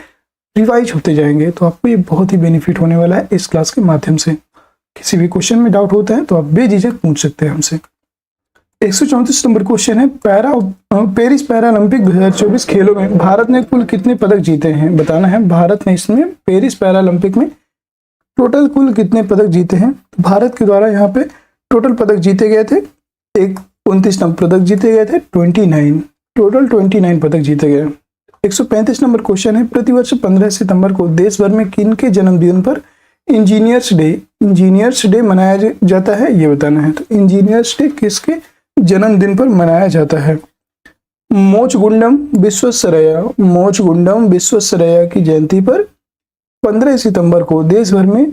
रिवाइज होते जाएंगे। तो आपको ये बहुत ही बेनिफिट होने वाला है इस क्लास के माध्यम से। किसी भी क्वेश्चन में डाउट होता है तो आप बेझिझक पूछ सकते हैं हमसे। 134 नंबर क्वेश्चन है, पेरिस पैरालंपिक 2024 खेलों में भारत ने कुल कितने पदक जीते हैं? बताना है। भारत ने इसमें पेरिस पैरालंपिक में टोटल कुल कितने पदक जीते हैं? भारत के द्वारा यहाँ पे टोटल पदक जीते गए थे 29 पदक जीते गए थे, 29 टोटल 29 पदक जीते गए। 135 नंबर क्वेश्चन है, प्रतिवर्ष 15 सितंबर को देश भर में किन के जन्मदिन पर इंजीनियर्स डे मनाया जाता है? ये बताना है। तो इंजीनियर्स डे किसके जन्मदिन पर मनाया जाता है? मोचगुंडम विश्वेश्वरैया की जयंती पर 15 सितंबर को देश भर में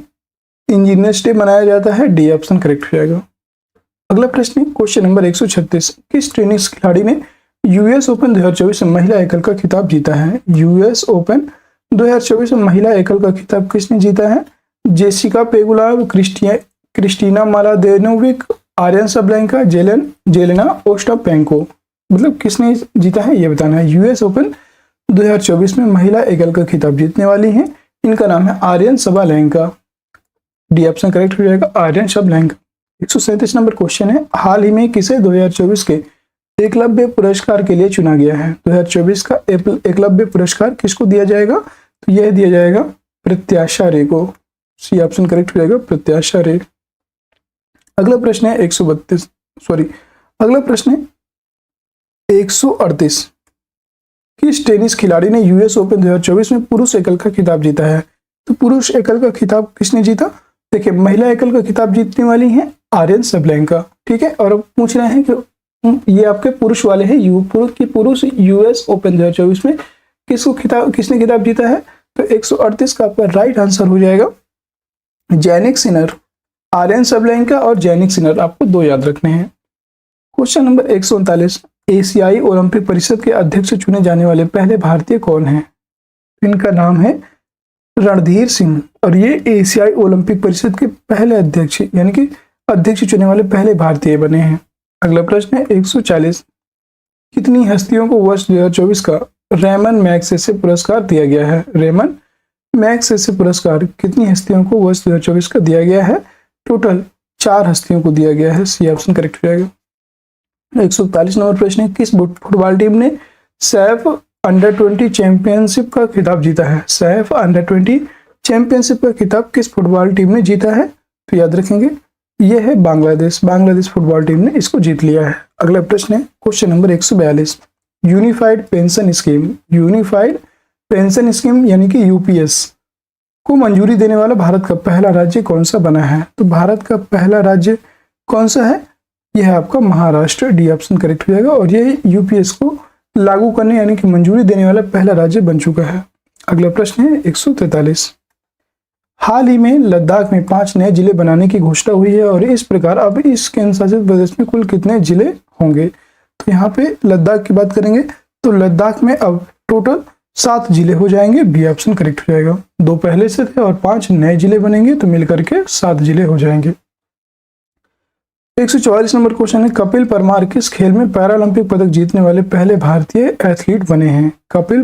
इंजीनियर्स डे मनाया जाता है। डी ऑप्शन करेक्ट हो जाएगा। अगला प्रश्न है क्वेश्चन नंबर 136, किस टेनिस खिलाड़ी ने यूएस ओपन 2024 में महिला एकल का खिताब जीता है? यूएस ओपन 2024 में महिला एकल का खिताब किसने जीता है? Jessica Pegula, Kristina Mladenovic, Aryna Sabalenka, Jelena Ostapenko, मतलब किसने जीता है ये बताना है। यूएस ओपन 2024 में महिला एकल का खिताब जीतने वाली हैं, इनका नाम है Aryna Sabalenka. D option correct हो जाएगा, आर्यन सबलेंका। 137 नंबर क्वेश्चन है, हाल ही में किसे 2024 के एकलव्य पुरस्कार के लिए चुना गया है? 2024 का एकलव्य पुरस्कार किसको दिया जाएगा? तो यह दिया जाएगा प्रत्याशा रे को। सी ऑप्शन करेक्ट हो जाएगा, प्रत्याशा रे। अगला प्रश्न है 138, किस टेनिस खिलाड़ी ने यूएस ओपन 2024 में पुरुष एकल का खिताब जीता है? तो पुरुष एकल का खिताब किसने जीता? देखिए, महिला एकल का खिताब जीतने वाली हैं आर्यन सबलेंका, ठीक है। और अब पूछ रहे हैं कि ये आपके पुरुष वाले हैं, पुरुष यूएस ओपन 2024 में किसने खिताब जीता है? तो 138 का आपका राइट आंसर हो जाएगा जैनिक सिनर। आर्यन सबलेंका और जैनिक सिनर आपको दो याद रखने हैं। क्वेश्चन नंबर 139, एशियाई ओलंपिक परिषद के अध्यक्ष चुने जाने वाले पहले भारतीय कौन हैं? इनका नाम है रणधीर सिंह, और ये एशियाई ओलंपिक परिषद के पहले अध्यक्ष, यानी कि अध्यक्ष चुने वाले पहले भारतीय बने हैं। अगला प्रश्न है 140, कितनी हस्तियों को वर्ष 2024 का रेमन मैग्सेसे पुरस्कार दिया गया है? रेमन मैग्सेसे पुरस्कार कितनी हस्तियों को वर्ष 2024 का दिया गया है? टोटल 4 हस्तियों को दिया गया है। सी ऑप्शन करेक्ट हो जाएगा। 141 नंबर प्रश्न है, किस फुटबॉल टीम ने सैफ अंडर-20 चैंपियनशिप का खिताब जीता है? सैफ अंडर-20 चैंपियनशिप का खिताब किस फुटबॉल टीम ने जीता है? तो याद रखेंगे यह है बांग्लादेश। बांग्लादेश फुटबॉल टीम ने इसको जीत लिया है। अगला प्रश्न है question number 142, unified pension scheme, unified pension scheme यानी कि यूपीएस को मंजूरी देने वाला भारत का पहला राज्य कौन सा बना है? तो भारत का पहला राज्य कौन सा है? यह है आपका महाराष्ट्र। डी ऑप्शन करेक्ट हो जाएगा। और यह यूपीएस को लागू करने यानी कि मंजूरी देने वाला पहला राज्य बन चुका है। अगला प्रश्न है 143, हाल ही में लद्दाख में 5 नए जिले बनाने की घोषणा हुई है और इस प्रकार अब इस केंद्र शासित प्रदेश में कुल कितने जिले होंगे? तो यहाँ पे लद्दाख की बात करेंगे तो लद्दाख में अब टोटल 7 जिले हो जाएंगे। बी ऑप्शन करेक्ट हो जाएगा। 2 पहले से थे और 5 नए जिले बनेंगे तो मिलकर के 7 जिले हो जाएंगे। 144 नंबर क्वेश्चन है, कपिल परमार किस खेल में पैरालंपिक पदक जीतने वाले पहले भारतीय एथलीट बने हैं? कपिल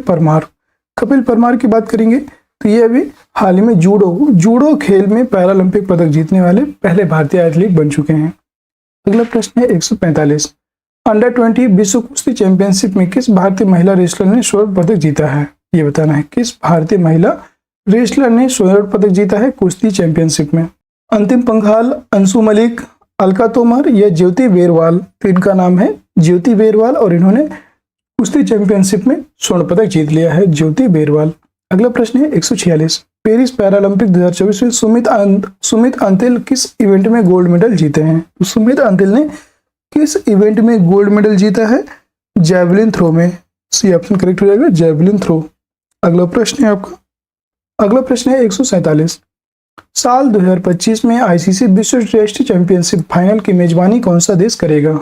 परमार की बात करेंगे तो ये अभी हाल ही में जूडो खेल में पैरालंपिक पदक जीतने वाले पहले भारतीय एथलीट बन चुके हैं। अगला प्रश्न है 145, अंडर-20 विश्व कुश्ती चैंपियनशिप में किस भारतीय महिला रेसलर ने स्वर्ण पदक जीता है? ये बताना है किस भारतीय महिला रेसलर ने स्वर्ण पदक जीता है कुश्ती चैंपियनशिप में? अंतिम पंघाल, अंशु मलिक, अलका तोमर या ज्योति बेरवाल? तो इनका नाम है ज्योति बेरवाल और इन्होंने कुश्ती चैंपियनशिप में स्वर्ण पदक जीत लिया है, ज्योति बेरवाल। अगला प्रश्न है 146, पेरिस पैरालंपिक 2024 में सुमित अंतिल किस इवेंट में गोल्ड मेडल जीते हैं? तो सुमित अंतिल ने किस इवेंट में गोल्ड मेडल जीता है? जैवलिन थ्रो में। सी ऑप्शन करेक्ट हो जाएगा, जैवलिन थ्रो। अगला प्रश्न है 147, साल 2025 में आईसीसी विश्व टेस्ट चैंपियनशिप फाइनल की मेजबानी कौन सा देश करेगा?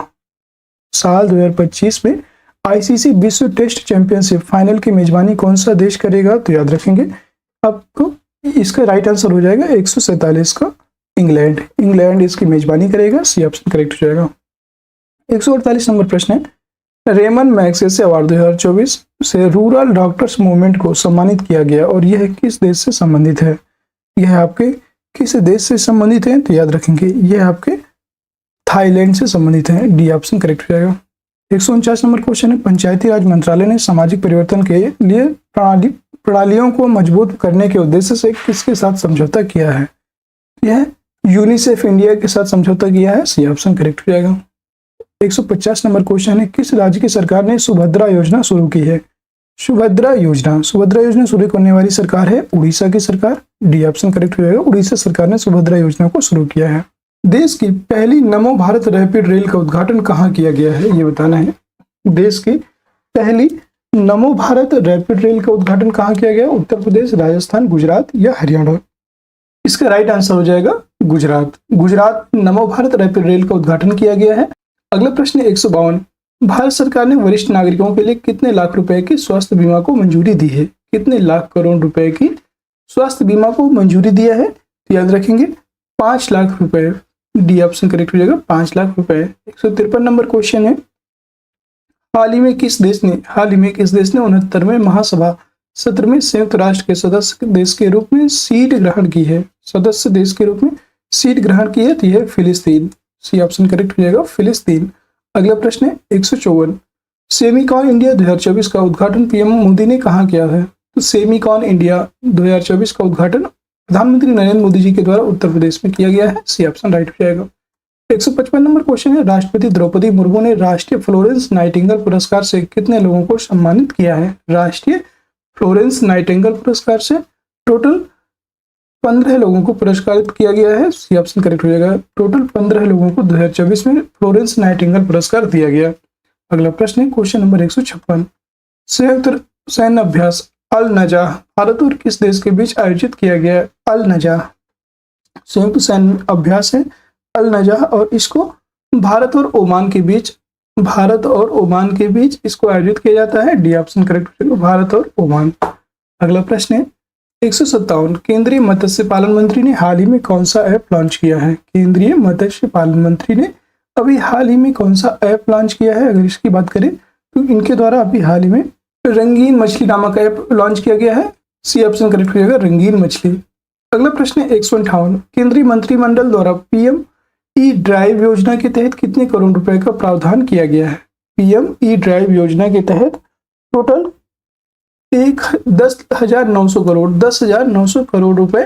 साल 2025 में आईसीसी विश्व टेस्ट चैंपियनशिप फाइनल की मेजबानी कौन सा देश करेगा? तो याद रखेंगे आपको इसका राइट आंसर हो जाएगा 147 का इंग्लैंड इसकी मेजबानी करेगा। सी ऑप्शन करेक्ट हो जाएगा। 148 नंबर प्रश्न है, रेमन मैग्सेसे अवार्ड 2024 से रूरल डॉक्टर्स मूवमेंट को सम्मानित किया गया और यह किस देश से संबंधित है? यह आपके किस देश से संबंधित है? तो याद रखेंगे यह आपके थाईलैंड से संबंधित है। डी ऑप्शन करेक्ट हो जाएगा। 149 नंबर क्वेश्चन है, पंचायती राज मंत्रालय ने सामाजिक परिवर्तन के लिए प्रणालियों को मजबूत करने के उद्देश्य से किसके साथ समझौता किया है? यह यूनिसेफ इंडिया के साथ समझौता किया है। सी ऑप्शन करेक्ट हो जाएगा। 150 नंबर क्वेश्चन है, किस राज्य की सरकार ने सुभद्रा योजना शुरू की है? सुभद्रा योजना शुरू करने वाली सरकार है उड़ीसा की सरकार। डी ऑप्शन करेक्ट हो जाएगा। उड़ीसा सरकार ने सुभद्रा योजना को शुरू किया है। देश की पहली नमो भारत रैपिड रेल का उद्घाटन कहाँ किया गया है? ये बताना है। देश की पहली नमो भारत रैपिड रेल का उद्घाटन कहाँ किया गया? उत्तर प्रदेश, राजस्थान, गुजरात या हरियाणा? इसका राइट आंसर हो जाएगा गुजरात नमो भारत रैपिड रेल का उद्घाटन किया गया है। अगला प्रश्न 152, भारत सरकार ने वरिष्ठ नागरिकों के लिए कितने लाख रुपए की स्वास्थ्य बीमा को मंजूरी दी है? कितने लाख करोड़ रुपए की स्वास्थ्य बीमा को मंजूरी दिया है? तो याद रखेंगे 5 लाख रुपए। डी ऑप्शन करेक्ट हो जाएगा, 5 लाख रुपए। 153 नंबर क्वेश्चन है, हाल ही में किस देश ने 69वें महासभा सत्र में संयुक्त राष्ट्र के सदस्य देश के रूप में सीट ग्रहण की है? सदस्य देश के रूप में सीट ग्रहण की है तो यह फिलिस्तीन। सी ऑप्शन करेक्ट हो जाएगा, फिलिस्तीन। अगला प्रश्न है 154, सेमीकॉन इंडिया 2024 का उद्घाटन पीएम मोदी ने कहाँ किया है? तो सेमीकॉन इंडिया 2024 का उद्घाटन प्रधानमंत्री नरेंद्र मोदी जी के द्वारा उत्तर प्रदेश में किया गया है। सी ऑप्शन राइट हो जाएगा। 155 नंबर क्वेश्चन है, राष्ट्रपति द्रौपदी मुर्मू ने राष्ट्रीय फ्लोरेंस नाइटिंगेल पुरस्कार से कितने लोगों को सम्मानित किया है? राष्ट्रीय फ्लोरेंस नाइटिंगेल पुरस्कार से टोटल 15 लोगों को पुरस्कारित किया गया है। सी ऑप्शन करेक्ट हो जाएगा। टोटल 15 लोगों को 2024 में फ्लोरेंस नाइटिंगेल पुरस्कार दिया गया। अगला प्रश्न है क्वेश्चन नंबर 156, संयुक्त सैन्य अभ्यास अल नजाह भारत और किस देश के बीच आयोजित किया गया? अल नजाह संयुक्त सैन्य अभ्यास है अल नजाह और इसको भारत और ओमान के बीच इसको आयोजित किया जाता है। डी ऑप्शन करेक्ट हो जाएगा, भारत और ओमान। अगला प्रश्न है 157, केंद्रीय मत्स्य पालन मंत्री ने हाल ही में कौन सा ऐप लॉन्च किया है? केंद्रीय मत्स्य पालन मंत्री ने अभी हाल ही में कौन सा ऐप लॉन्च किया है? अगर इसकी बात करें तो इनके द्वारा अभी हाल ही में रंगीन मछली नामक ऐप लॉन्च किया गया है। सी ऑप्शन करेक्ट हो जाएगा, रंगीन मछली। अगला प्रश्न है 158, केंद्रीय मंत्रिमंडल द्वारा पीएम ई ड्राइव योजना के तहत कितने करोड़ रुपए का प्रावधान किया गया है? पीएम ई ड्राइव योजना के तहत टोटल 10,900 करोड़ रुपए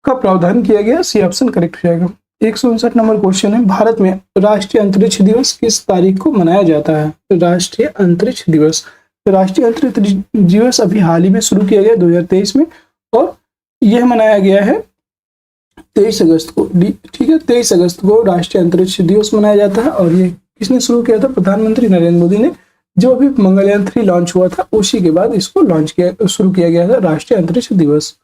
का प्रावधान किया गया। सी ऑप्शन करेक्ट हो जाएगा। 159 नंबर क्वेश्चन है, भारत में राष्ट्रीय अंतरिक्ष दिवस किस तारीख को मनाया जाता है? राष्ट्रीय अंतरिक्ष दिवस, राष्ट्रीय अंतरिक्ष दिवस अभी हाल ही में शुरू किया गया 2023 में, और यह मनाया गया है 23 अगस्त को। ठीक है, 23 अगस्त को राष्ट्रीय अंतरिक्ष दिवस मनाया जाता है। और ये किसने शुरू किया था? प्रधानमंत्री नरेंद्र मोदी ने। जो अभी मंगलयान 3 लॉन्च हुआ था उसी के बाद इसको शुरू किया गया था, राष्ट्रीय अंतरिक्ष दिवस।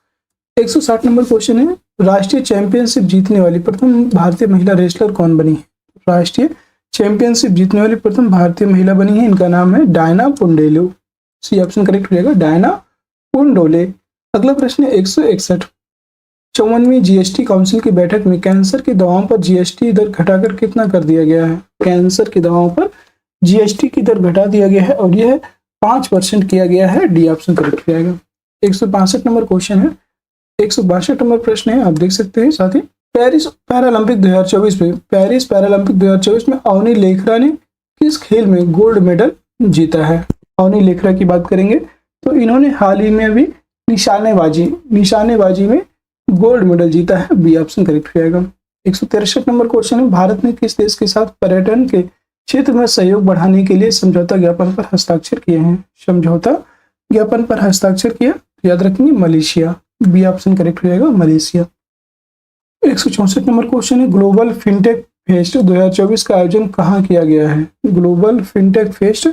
160 नंबर क्वेश्चन है, राष्ट्रीय चैंपियनशिप जीतने वाली प्रथम भारतीय महिला रेसलर कौन बनी है? राष्ट्रीय चैंपियनशिप जीतने वाली प्रथम भारतीय महिला बनी है, इनका नाम है डायना पुंडेलो। सी ऑप्शन करेक्ट हो जाएगा, डायना पुंडोले। अगला प्रश्न है 161, 54वीं जीएसटी काउंसिल की बैठक में कैंसर की दवाओं पर जीएसटी दर घटाकर कितना कर दिया गया है? कैंसर की दवाओं पर जीएसटी की दर घटा दिया गया है और यह 5% किया गया है। डी ऑप्शन करेक्ट हो जाएगा। 162 नंबर क्वेश्चन है, 162 नंबर प्रश्न है, आप देख सकते हैं साथी। पेरिस पैरालंपिक 2024 में, पेरिस पैरालंपिक 2024 में अवनी लेखरा ने किस खेल में गोल्ड मेडल जीता है? अवनी लेखरा की बात करेंगे तो इन्होंने हाल ही में अभी निशानेबाजी में गोल्ड मेडल जीता है। बी ऑप्शन करेक्ट हो जाएगा। 163 नंबर क्वेश्चन है, भारत ने किस देश के साथ पर्यटन के क्षेत्र में सहयोग बढ़ाने के लिए समझौता ज्ञापन पर हस्ताक्षर किए हैं? समझौता ज्ञापन पर हस्ताक्षर किया, याद रखेंगे मलेशिया। बी ऑप्शन करेक्ट हो जाएगा, मलेशिया। 164 नंबर क्वेश्चन है, ग्लोबल फिनटेक फेस्ट 2024 का आयोजन कहाँ किया गया है? ग्लोबल फिनटेक फेस्ट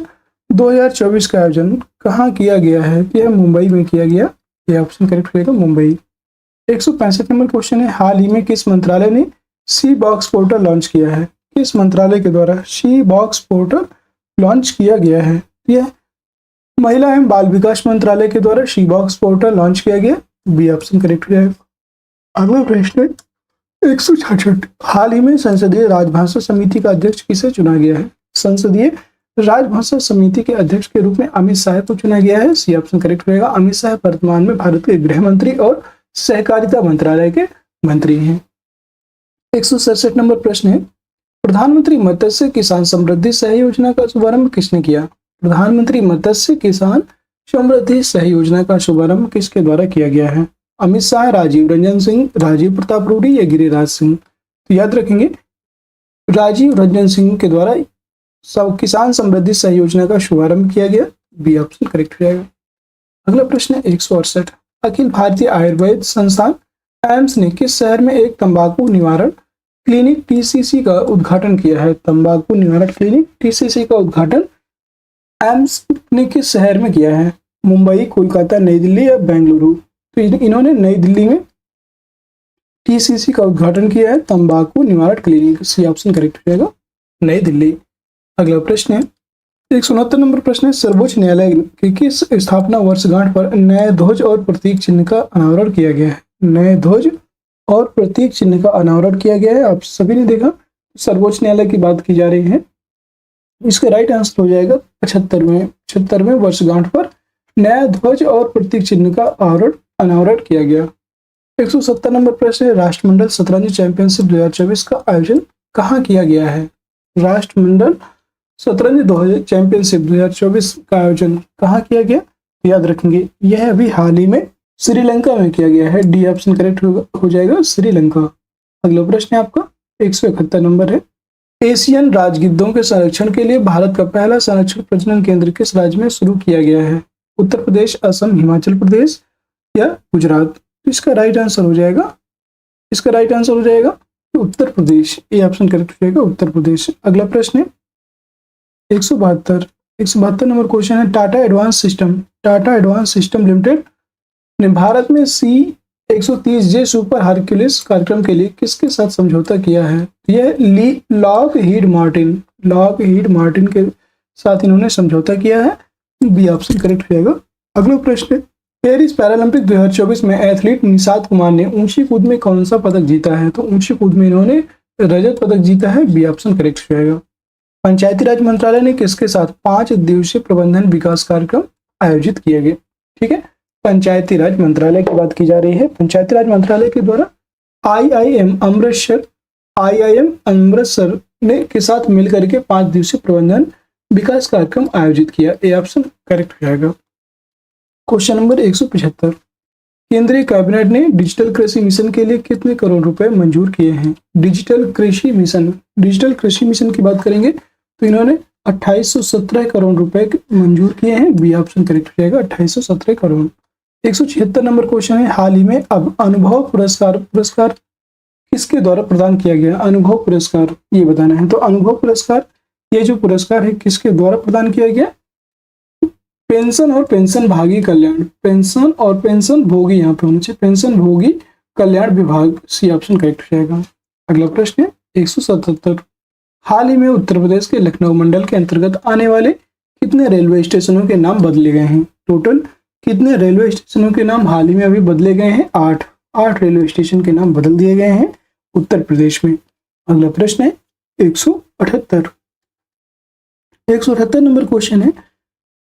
2024 का आयोजन कहाँ किया गया है? यह मुंबई में किया गया। यह ऑप्शन करेक्ट हो जाएगा, मुंबई। 165 नंबर क्वेश्चन है, हाल ही में किस मंत्रालय ने सी बॉक्स पोर्टल लॉन्च किया है? किस मंत्रालय के द्वारा सी बॉक्स पोर्टल लॉन्च किया गया है? यह महिला एवं बाल विकास मंत्रालय के द्वारा सी बॉक्स पोर्टल लॉन्च किया गया। बी ऑप्शन करेक्ट हो जाएगा। अगला प्रश्न है 166, हाल ही में संसदीय राजभाषा समिति का अध्यक्ष किसे चुना गया है? संसदीय राजभाषा समिति के अध्यक्ष के रूप में अमित शाह को चुना गया है। सी ऑप्शन करेक्ट रहेगा। अमित शाह वर्तमान में भारत के गृह मंत्री और सहकारिता मंत्रालय के मंत्री हैं। 167 नंबर प्रश्न है, प्रधानमंत्री मत्स्य किसान समृद्धि सह योजना का शुभारंभ किसने किया? प्रधानमंत्री मत्स्य किसान समृद्धि सह योजना का शुभारंभ किसके द्वारा किया गया है? अमित शाह, राजीव रंजन सिंह, राजीव प्रताप रूडी या गिरिराज सिंह? तो याद रखेंगे राजीव रंजन सिंह के द्वारा किसान समृद्धि सह योजना का शुभारंभ किया गया। बी ऑप्शन करेक्ट हो जाएगा। अगला प्रश्न है 168, अखिल भारतीय आयुर्वेद संस्थान एम्स ने किस शहर में एक तंबाकू निवारण क्लिनिक टीसीसी का उद्घाटन किया है? तंबाकू निवारण क्लिनिक टीसीसी का उद्घाटन एम्स ने किस शहर में किया है? मुंबई, कोलकाता, नई दिल्ली या बेंगलुरु? तो इन्होंने नई दिल्ली में टीसीसी का उद्घाटन किया है, तंबाकू निवारण क्लिनिक। सी ऑप्शन करेक्ट हो जाएगा, नई दिल्ली। अगला प्रश्न है 169 नंबर प्रश्न है, सर्वोच्च न्यायालय की किस स्थापना वर्षगांठ पर नए ध्वज और प्रतीक चिन्ह का अनावरण किया गया है? नए ध्वज और प्रतीक चिन्ह का अनावरण किया गया है। आप सभी ने देखा, सर्वोच्च न्यायालय की बात की जा रही है। इसका राइट आंसर हो जाएगा 75वें वर्षगांठ पर नया ध्वज और प्रतीक चिन्ह का अनावरण किया गया। 170 नंबर प्रश्न है, राष्ट्रमंडल शतरंज चैंपियनशिप 2024 का आयोजन कहाँ किया गया है? राष्ट्रमंडल शतरंज चैंपियनशिप 2024 का आयोजन कहाँ किया गया? याद रखेंगे यह अभी हाल ही में श्रीलंका में किया गया है। डी ऑप्शन करेक्ट हो जाएगा, श्रीलंका। अगला प्रश्न है आपका 171 नंबर है, एशियन राजगिद्धों के संरक्षण के लिए भारत का पहला संरक्षण प्रजनन केंद्र किस राज्य में शुरू किया गया है? उत्तर प्रदेश, असम, हिमाचल प्रदेश या गुजरात? तो इसका राइट आंसर हो जाएगा उत्तर प्रदेश। ये ऑप्शन करेक्ट हो जाएगा, उत्तर प्रदेश। अगला प्रश्न है 172 नंबर क्वेश्चन है, टाटा एडवांस सिस्टम लिमिटेड ने भारत में C-130J सुपर हरक्यूलिस कार्यक्रम के लिए किसके साथ समझौता किया है? यह लॉकहीड मार्टिन के साथ इन्होंने समझौता किया है। बी ऑप्शन करेक्ट हो जाएगा। अगला प्रश्न है, पेरिस पैरालंपिक 2024 में एथलीट निषाद कुमार ने ऊंची कूद में कौन सा पदक जीता है? तो ऊंची कूद में इन्होंने रजत पदक जीता है। बी ऑप्शन करेक्ट हो जाएगा। पंचायती राज मंत्रालय ने किसके साथ 5 दिवसीय प्रबंधन विकास कार्यक्रम आयोजित किए गए? ठीक है, पंचायती राज मंत्रालय की बात की जा रही है। पंचायती राज मंत्रालय के द्वारा आईआईएम अमृतसर ने के साथ मिलकर के 5 दिवसीय प्रबंधन विकास कार्यक्रम आयोजित किया। ये ऑप्शन करेक्ट हो जाएगा। क्वेश्चन नंबर 175, केंद्रीय कैबिनेट ने डिजिटल कृषि मिशन के लिए कितने करोड़ रुपए मंजूर किए हैं? डिजिटल कृषि मिशन की बात करेंगे तो इन्होंने 2817 करोड़ रुपए मंजूर किए हैं। बी ऑप्शन करेक्ट हो जाएगा, 2817 करोड़। 176 नंबर क्वेश्चन है, हाल ही में अब अनुभव पुरस्कार किसके द्वारा प्रदान किया गया? अनुभव पुरस्कार ये बताना है। तो अनुभव पुरस्कार, ये जो पुरस्कार है किसके द्वारा प्रदान किया गया? पेंशन और पेंशन भागी कल्याण, पेंशन और पेंशन भोगी, यहाँ पे होना चाहिए पेंशन भोगी कल्याण विभाग। सी ऑप्शन करेक्ट हो जाएगा। अगला प्रश्न है 177, हाल ही में उत्तर प्रदेश के लखनऊ मंडल के अंतर्गत आने वाले कितने रेलवे स्टेशनों के नाम बदले गए हैं? टोटल कितने रेलवे स्टेशनों के नाम हाल ही में अभी बदले गए हैं? 8 रेलवे स्टेशन के नाम बदल दिए गए हैं उत्तर प्रदेश में। अगला प्रश्न है 178 नंबर क्वेश्चन है,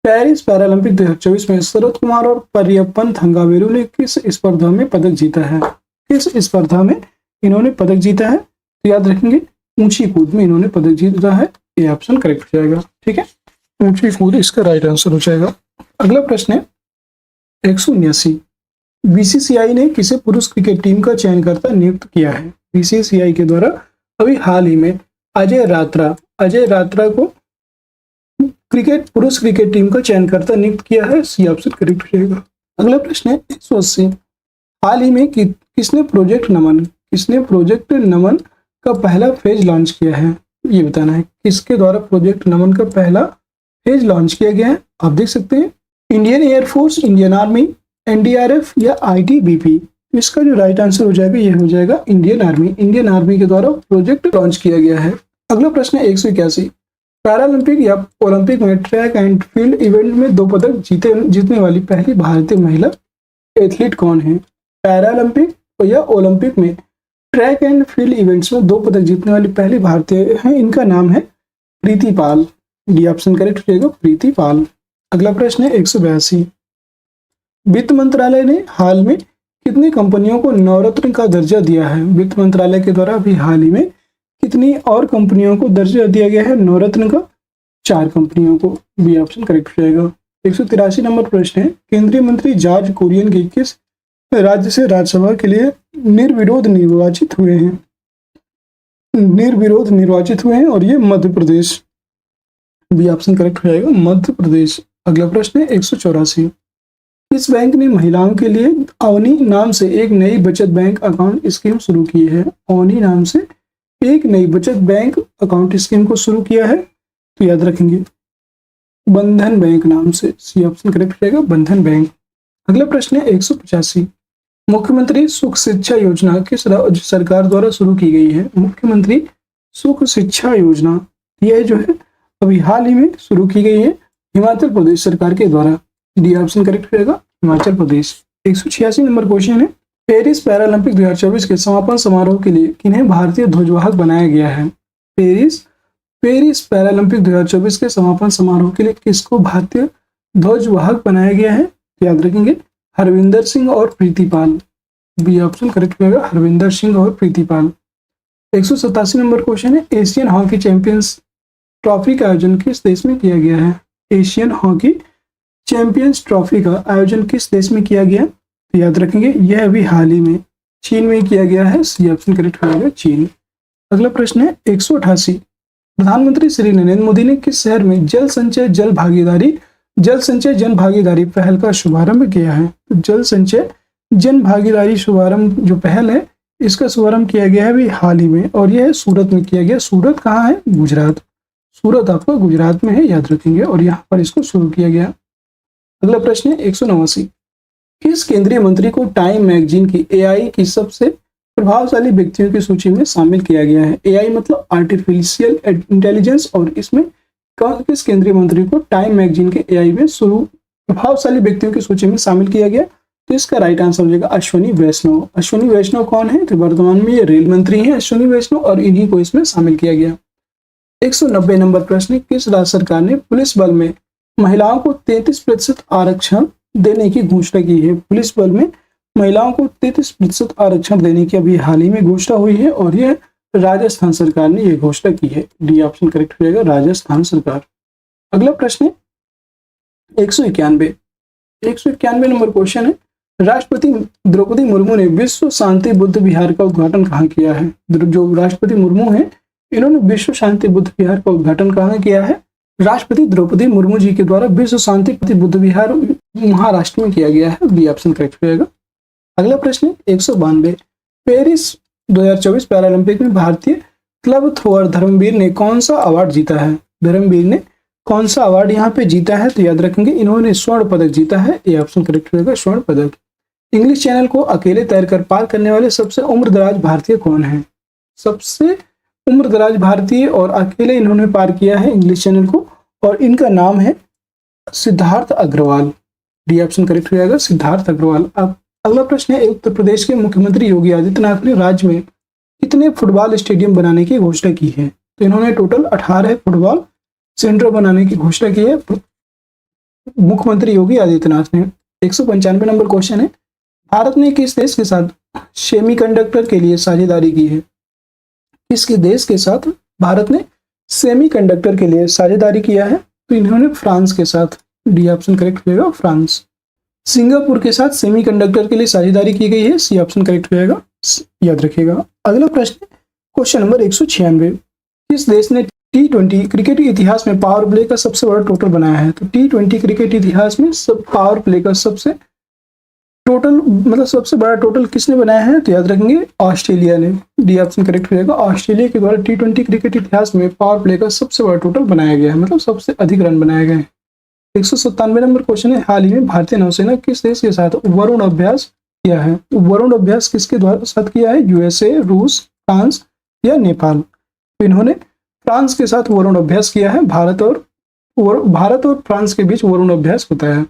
पेरिस पैरालंपिक 2024 में शरद कुमार और परियप्पन थंगावेलु ने किस स्पर्धा में पदक जीता है? किस स्पर्धा में इन्होंने पदक जीता है? तो याद रखेंगे ऊंची कूद में इन्होंने पदक जीता है। ये ऑप्शन करेक्ट हो जाएगा। ठीक है, ऊंची कूद इसका राइट आंसर हो जाएगा। अगला प्रश्न है 179, बीसीसीआई ने किसे पुरुष क्रिकेट टीम का चयनकर्ता नियुक्त किया है? बीसीसीआई के द्वारा अभी हाल ही में अजय रात्रा को पुरुष क्रिकेट टीम का चयनकर्ता नियुक्त किया है। सी ऑप्शन करेक्ट हो जाएगा। अगला प्रश्न है 180, हाल ही में किसने प्रोजेक्ट नमन का पहला फेज लॉन्च किया है? ये बताना है किसके द्वारा प्रोजेक्ट नमन का पहला फेज लॉन्च किया गया है। आप देख सकते हैं Indian air force, Indian army, NDRF या आईटीबीपी। इसका जो राइट आंसर हो जाएगा ये हो जाएगा इंडियन आर्मी के द्वारा प्रोजेक्ट लॉन्च किया गया है। अगला प्रश्न है 181, पैरालंपिक या ओलंपिक में ट्रैक एंड फील्ड इवेंट में 2 पदक जीतने वाली पहली भारतीय महिला एथलीट कौन है? पैरालंपिक या ओलंपिक में ट्रैक एंड फील्ड इवेंट्स में 2 पदक जीतने वाली पहली भारतीय है, इनका नाम है प्रीति पाल। डी ऑप्शन करेक्ट हो जाएगा, प्रीति पाल। अगला प्रश्न है 182, वित्त मंत्रालय ने हाल में कितनी कंपनियों को नवरत्न का दर्जा दिया है? वित्त मंत्रालय के द्वारा अभी हाल ही में कितनी और कंपनियों को दर्जा दिया गया है नवरत्न का? 4 कंपनियों को। बी ऑप्शन करेक्ट हो जाएगा। 183 नंबर प्रश्न है, केंद्रीय मंत्री जॉर्ज कुरियन के किस राज्य से राज्यसभा के लिए निर्विरोध निर्वाचित हुए हैं? और ये Madhya Pradesh. B option correct हो जाएगा, मध्य प्रदेश। अगला प्रश्न है 184, किस बैंक ने महिलाओं के लिए अवनी नाम से एक नई बचत बैंक अकाउंट स्कीम शुरू की है? अवनी नाम से एक नई बचत बैंक अकाउंट स्कीम को शुरू किया है। तो याद रखेंगे बंधन बैंक नाम से। सी ऑप्शन करेक्ट हो जाएगा, बंधन बैंक। अगला प्रश्न है 185, मुख्यमंत्री सुख शिक्षा योजना किस राज्य सरकार द्वारा शुरू की गई है? मुख्यमंत्री सुख शिक्षा योजना यह जो है अभी हाल ही में शुरू की गई है हिमाचल प्रदेश सरकार के द्वारा। डी ऑप्शन करेक्ट हो जाएगा, हिमाचल प्रदेश। 186 नंबर क्वेश्चन है, पेरिस पैरालंपिक 2024 के समापन समारोह के लिए किन्हें भारतीय ध्वजवाहक बनाया गया है? पेरिस पैरालंपिक 2024 के समापन समारोह के लिए किसको भारतीय ध्वजवाहक बनाया गया है? याद रखेंगे हरविंदर सिंह और प्रीति पाल। बी ऑप्शन करेक्ट होगा, हरविंदर सिंह और प्रीति पाल। 187 नंबर क्वेश्चन है, एशियन हॉकी चैंपियंस ट्रॉफी का आयोजन किस देश में किया गया है? एशियन हॉकी चैंपियंस ट्रॉफी का आयोजन किस देश में किया गया? तो याद रखेंगे यह अभी हाल ही में चीन में किया गया है। सी ऑप्शन करेक्ट हो जाएगा, चीन। अगला प्रश्न है 188, प्रधानमंत्री श्री नरेंद्र मोदी ने किस शहर में जल संचय जन भागीदारी पहल का शुभारंभ किया है? तो जल संचय जन भागीदारी शुभारंभ जो पहल है इसका शुभारंभ किया गया है अभी हाल ही में, और यह है सूरत में किया गया। सूरत कहाँ है? गुजरात। सूरत आपका गुजरात में है, याद रखेंगे, और यहाँ पर इसको शुरू किया गया। अगला प्रश्न है 189, किस केंद्रीय मंत्री को टाइम मैगजीन की एआई की सबसे प्रभावशाली व्यक्तियों की सूची में शामिल किया गया है? एआई मतलब आर्टिफिशियल इंटेलिजेंस, और इसमें किस केंद्रीय मंत्री को टाइम मैगजीन के एआई में प्रभावशाली व्यक्तियों की सूची में शामिल किया गया? तो इसका राइट आंसर हो जाएगा अश्विनी वैष्णव। अश्विनी वैष्णव कौन है? तो वर्तमान में ये रेल मंत्री हैं अश्विनी वैष्णव, और इन्हीं को इसमें शामिल किया गया। 190 नंबर प्रश्न, किस राज्य सरकार ने पुलिस बल में महिलाओं को 33% आरक्षण देने की घोषणा की है? पुलिस बल में महिलाओं को 33% आरक्षण देने की अभी हाल ही में घोषणा हुई है और यह राजस्थान सरकार ने यह घोषणा की है। डी ऑप्शन करेक्ट हो जाएगा, राजस्थान सरकार। अगला प्रश्न है 191 नंबर क्वेश्चन है, राष्ट्रपति द्रौपदी मुर्मू ने विश्व शांति बुद्ध विहार का उद्घाटन कहाँ किया है? जो राष्ट्रपति मुर्मू है, इन्होंने विश्व शांति बुद्ध विहार का उद्घाटन कहाँ किया है? राष्ट्रपति द्रौपदी मुर्मू जी के द्वारा विश्व शांति बुद्ध विहार महाराष्ट्र में किया गया है। बी ऑप्शन करेक्ट हो जाएगा। अगला प्रश्न 192, पेरिस 2024 पैरालंपिक में भारतीय क्लब थ्रोअर धर्मवीर ने कौन सा अवार्ड जीता है? धर्मवीर ने कौन सा अवार्ड यहाँ पे जीता है? तो याद रखेंगे इन्होंने स्वर्ण पदक जीता है। ये ऑप्शन करेक्ट हो जाएगा, स्वर्ण पदक। इंग्लिश चैनल को अकेले तैरकर पार करने वाले सबसे उम्रदराज भारतीय कौन है? सबसे उम्रदराज भारतीय और अकेले इन्होंने पार किया है इंग्लिश चैनल को, और इनका नाम है Siddharth Agarwal. D option correct हो जाएगा, सिद्धार्थ अग्रवाल। अब अगला प्रश्न है, उत्तर प्रदेश के मुख्यमंत्री योगी आदित्यनाथ ने राज्य में कितने फुटबॉल स्टेडियम बनाने की घोषणा की है? तो इन्होंने टोटल 18 फुटबॉल सेंटर बनाने की घोषणा की है मुख्यमंत्री योगी आदित्यनाथ ने। 195 नंबर क्वेश्चन है, भारत ने किस देश के साथ सेमीकंडक्टर के लिए साझेदारी की है? किसके देश के साथ भारत ने सेमीकंडक्टर के लिए साझेदारी किया है? तो इन्होंने फ्रांस के साथ। डी ऑप्शन करेक्ट हो जाएगा, फ्रांस। सिंगापुर के साथ सेमीकंडक्टर के लिए साझेदारी की गई है। सी ऑप्शन करेक्ट हो जाएगा, याद रखिएगा। अगला प्रश्न, क्वेश्चन नंबर 196, किस देश ने T20 क्रिकेट इतिहास में पावर प्ले का सबसे बड़ा टोटल बनाया है? तो T20 क्रिकेट इतिहास में पावर प्ले का सबसे बड़ा टोटल किसने बनाया है? तो याद रखेंगे ऑस्ट्रेलिया ने। डी ऑप्शन करेक्ट हो जाएगा, ऑस्ट्रेलिया के द्वारा T20 क्रिकेट इतिहास में पावर प्ले का सबसे बड़ा टोटल बनाया गया है, मतलब सबसे अधिक रन बनाए गए हैं। 197 नंबर क्वेश्चन है, हाल ही में भारतीय नौसेना किस देश के साथ वरुण अभ्यास किया है? वरुण अभ्यास किसके द्वारा साथ किया है? USA, रूस, फ्रांस या नेपाल? तो इन्होंने फ्रांस के साथ वरुण अभ्यास किया है। भारत और फ्रांस के बीच वरुण अभ्यास होता है।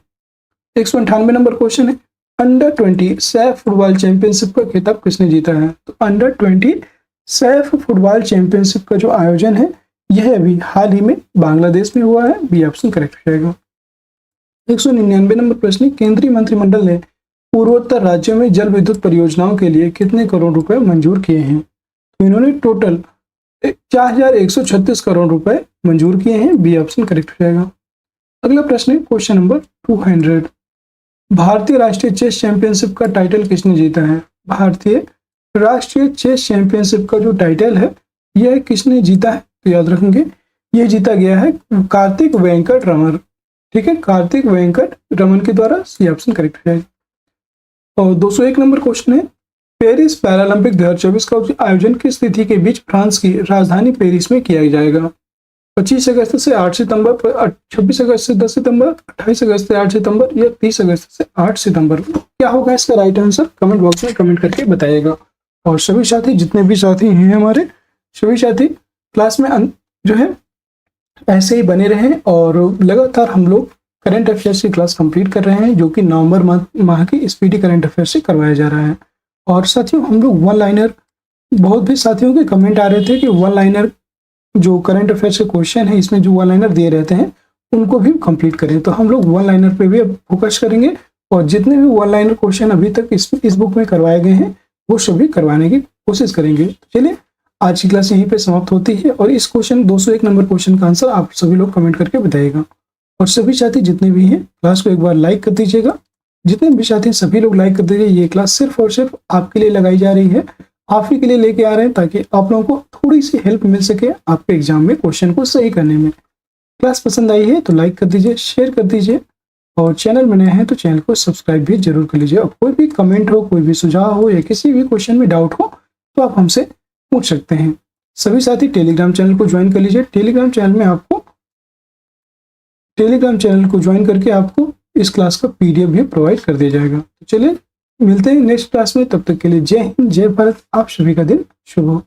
198 नंबर क्वेश्चन है, अंडर 20 सैफ फुटबॉल चैंपियनशिप का खिताब किसने जीता है? तो अंडर 20 सैफ फुटबॉल चैंपियनशिप का जो आयोजन है यह अभी हाल ही में बांग्लादेश में हुआ है। बी ऑप्शन करेक्ट हो जाएगा। 199 नंबर प्रश्न, केंद्रीय मंत्रिमंडल ने पूर्वोत्तर राज्यों में जल विद्युत परियोजनाओं के लिए कितने करोड़ रुपए मंजूर किए हैं? तो इन्होंने टोटल 4136 करोड़ रुपए मंजूर किए हैं। बी ऑप्शन करेक्ट हो जाएगा। अगला प्रश्न है क्वेश्चन नंबर 200, भारतीय राष्ट्रीय चेस चैंपियनशिप का टाइटल किसने जीता है? भारतीय राष्ट्रीय चेस चैंपियनशिप का जो टाइटल है यह किसने जीता है? तो याद रखेंगे यह जीता गया है कार्तिक वेंकट रमन। ठीक है, कार्तिक वेंकट रमन के द्वारा। सी ऑप्शन करेक्ट है। और 201 नंबर क्वेश्चन है, पेरिस पैरालंपिक 2024 का आयोजन किस तिथि के बीच फ्रांस की राजधानी पेरिस में किया जाएगा? 25 अगस्त से 8 सितंबर, 26 अगस्त से 10 सितंबर, 28 अगस्त से 8 सितंबर या 30 अगस्त से 8 सितंबर? क्या होगा इसका राइट आंसर? कमेंट बॉक्स में कमेंट करके बताइएगा। और सभी साथी, जितने भी साथी हैं हमारे, सभी साथी क्लास में जो है ऐसे ही बने रहें और लगातार हम लोग करंट अफेयर्स की क्लास कंप्लीट कर रहे हैं, जो कि नवंबर माह की स्पीडी करंट अफेयर्स से करवाया जा रहा है। और साथियों, हम लोग वन लाइनर, बहुत भी साथियों के कमेंट आ रहे थे कि वन लाइनर जो करंट अफेयर्स के क्वेश्चन है इसमें जो वन लाइनर दिए रहते हैं उनको भी कंप्लीट करें। तो हम लोग वन लाइनर पे भी अब फोकस करेंगे और जितने भी वन लाइनर क्वेश्चन अभी तक इस बुक में करवाए गए हैं वो सभी करवाने की कोशिश करेंगे। तो चलिए, आज की क्लास यहीं पे समाप्त होती है और इस क्वेश्चन 201 नंबर क्वेश्चन का आंसर आप सभी लोग कमेंट करके बताइएगा। और सभी साथी जितने भी हैं क्लास को एक बार लाइक कर दीजिएगा। जितने भी साथी सभी लोग लाइक कर दीजिए। ये क्लास सिर्फ और सिर्फ आपके लिए लगाई जा रही है, आप ही के लिए लेके आ रहे हैं ताकि आप लोगों को थोड़ी सी हेल्प मिल सके आपके एग्जाम में क्वेश्चन को सही करने में। क्लास पसंद आई है तो लाइक कर दीजिए, शेयर कर दीजिए और चैनल में नए हैं तो चैनल को सब्सक्राइब भी जरूर कर लीजिए। और कोई भी कमेंट हो, कोई भी सुझाव हो या किसी भी क्वेश्चन में डाउट हो तो आप हमसे पूछ सकते हैं। सभी साथी टेलीग्राम चैनल को ज्वाइन कर लीजिए। टेलीग्राम चैनल को ज्वाइन करके आपको इस क्लास का PDF भी प्रोवाइड कर दिया जाएगा। तो चलिए मिलते हैं नेक्स्ट क्लास में, तब तक के लिए जय हिंद, जय भारत। आप सभी का दिन शुभ हो।